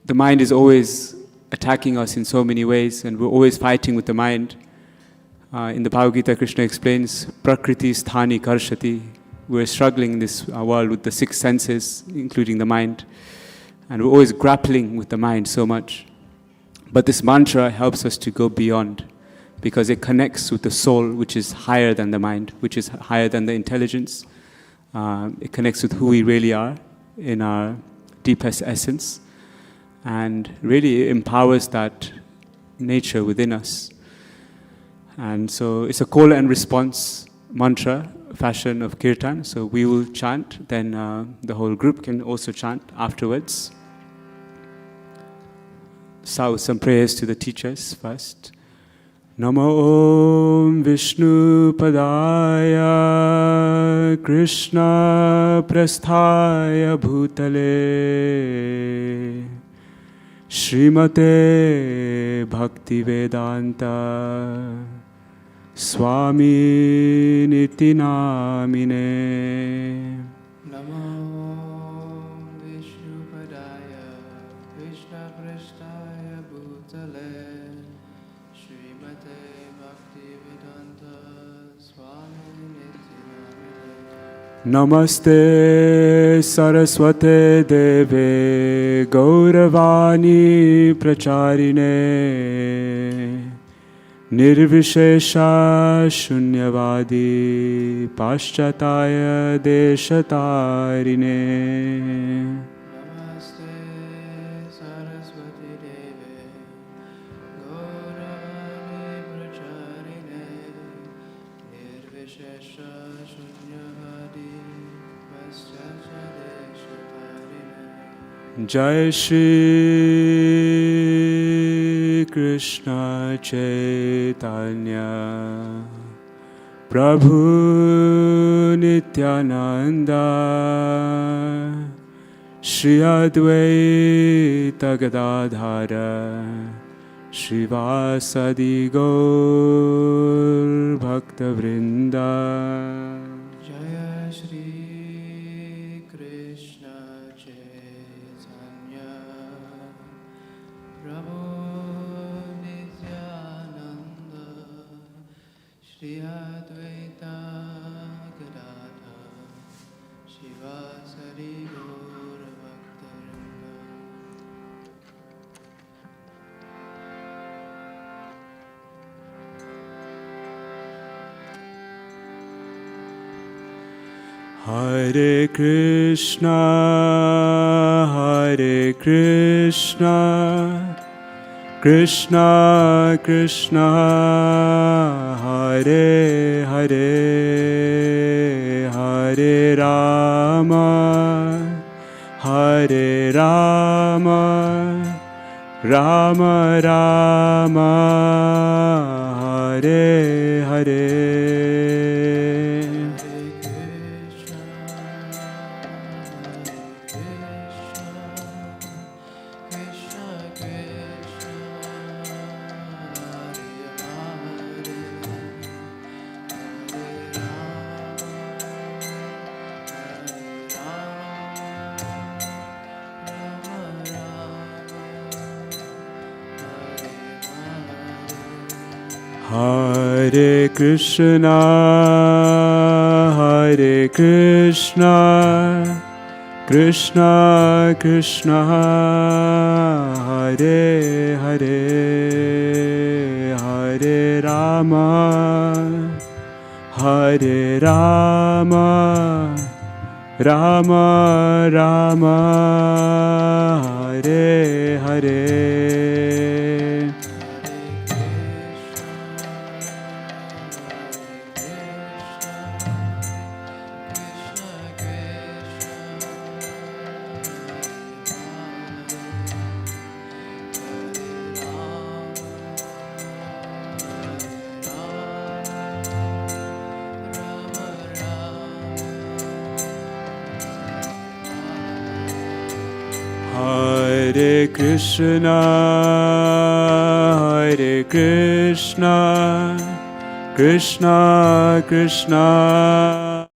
the mind is always attacking us in so many ways, and we're always fighting with the mind. In the Bhagavad Gita, Krishna explains, Prakriti sthani karshati. We're struggling in this world with the six senses, including the mind. And we're always grappling with the mind so much. But this mantra helps us to go beyond, because it connects with the soul, which is higher than the mind, which is higher than the intelligence. It connects with who we really are in our deepest essence. And really it empowers that nature within us. And so it's a call and response mantra fashion of kirtan. So we will chant, then the whole group can also chant afterwards. So some prayers to the teachers first. Namo Om Vishnu Padaya Krishna Prasthaya Bhutale Srimate Bhaktivedanta Swami Niti Namine. Namo Vishnu Padaya Krishna Prasthaya Bhutale Srimate Bhaktivedanta Swami Niti Namine. Namaste Saraswate Deve Gauravani Pracharine Nirvishesha Shunyavadi Paschataya Deshatarine. Namaste Saraswati Deve Gauravani Pracharine Nirvishesha Shunyavadi Paschataya Deshatarine. Jai Shri Krishna Chaitanya Prabhu Nityananda Shri Advaita Gadadhara Shrivasadi Gaur Bhaktavrinda. Jaya Shri Krishna Chaitanya Prabhu Nityananda Shri Advaita Gadadhara Shivasari Gaur Bhaktavrinda. Hare Krishna, Krishna Krishna, Hare Hare, Hare Rama, Hare Rama, Rama Rama, Hare Hare. Hare Hare Krishna, Krishna Krishna, Hare Hare, Hare Rama, Rama Rama, Hare Hare. Hare Krishna, Krishna Krishna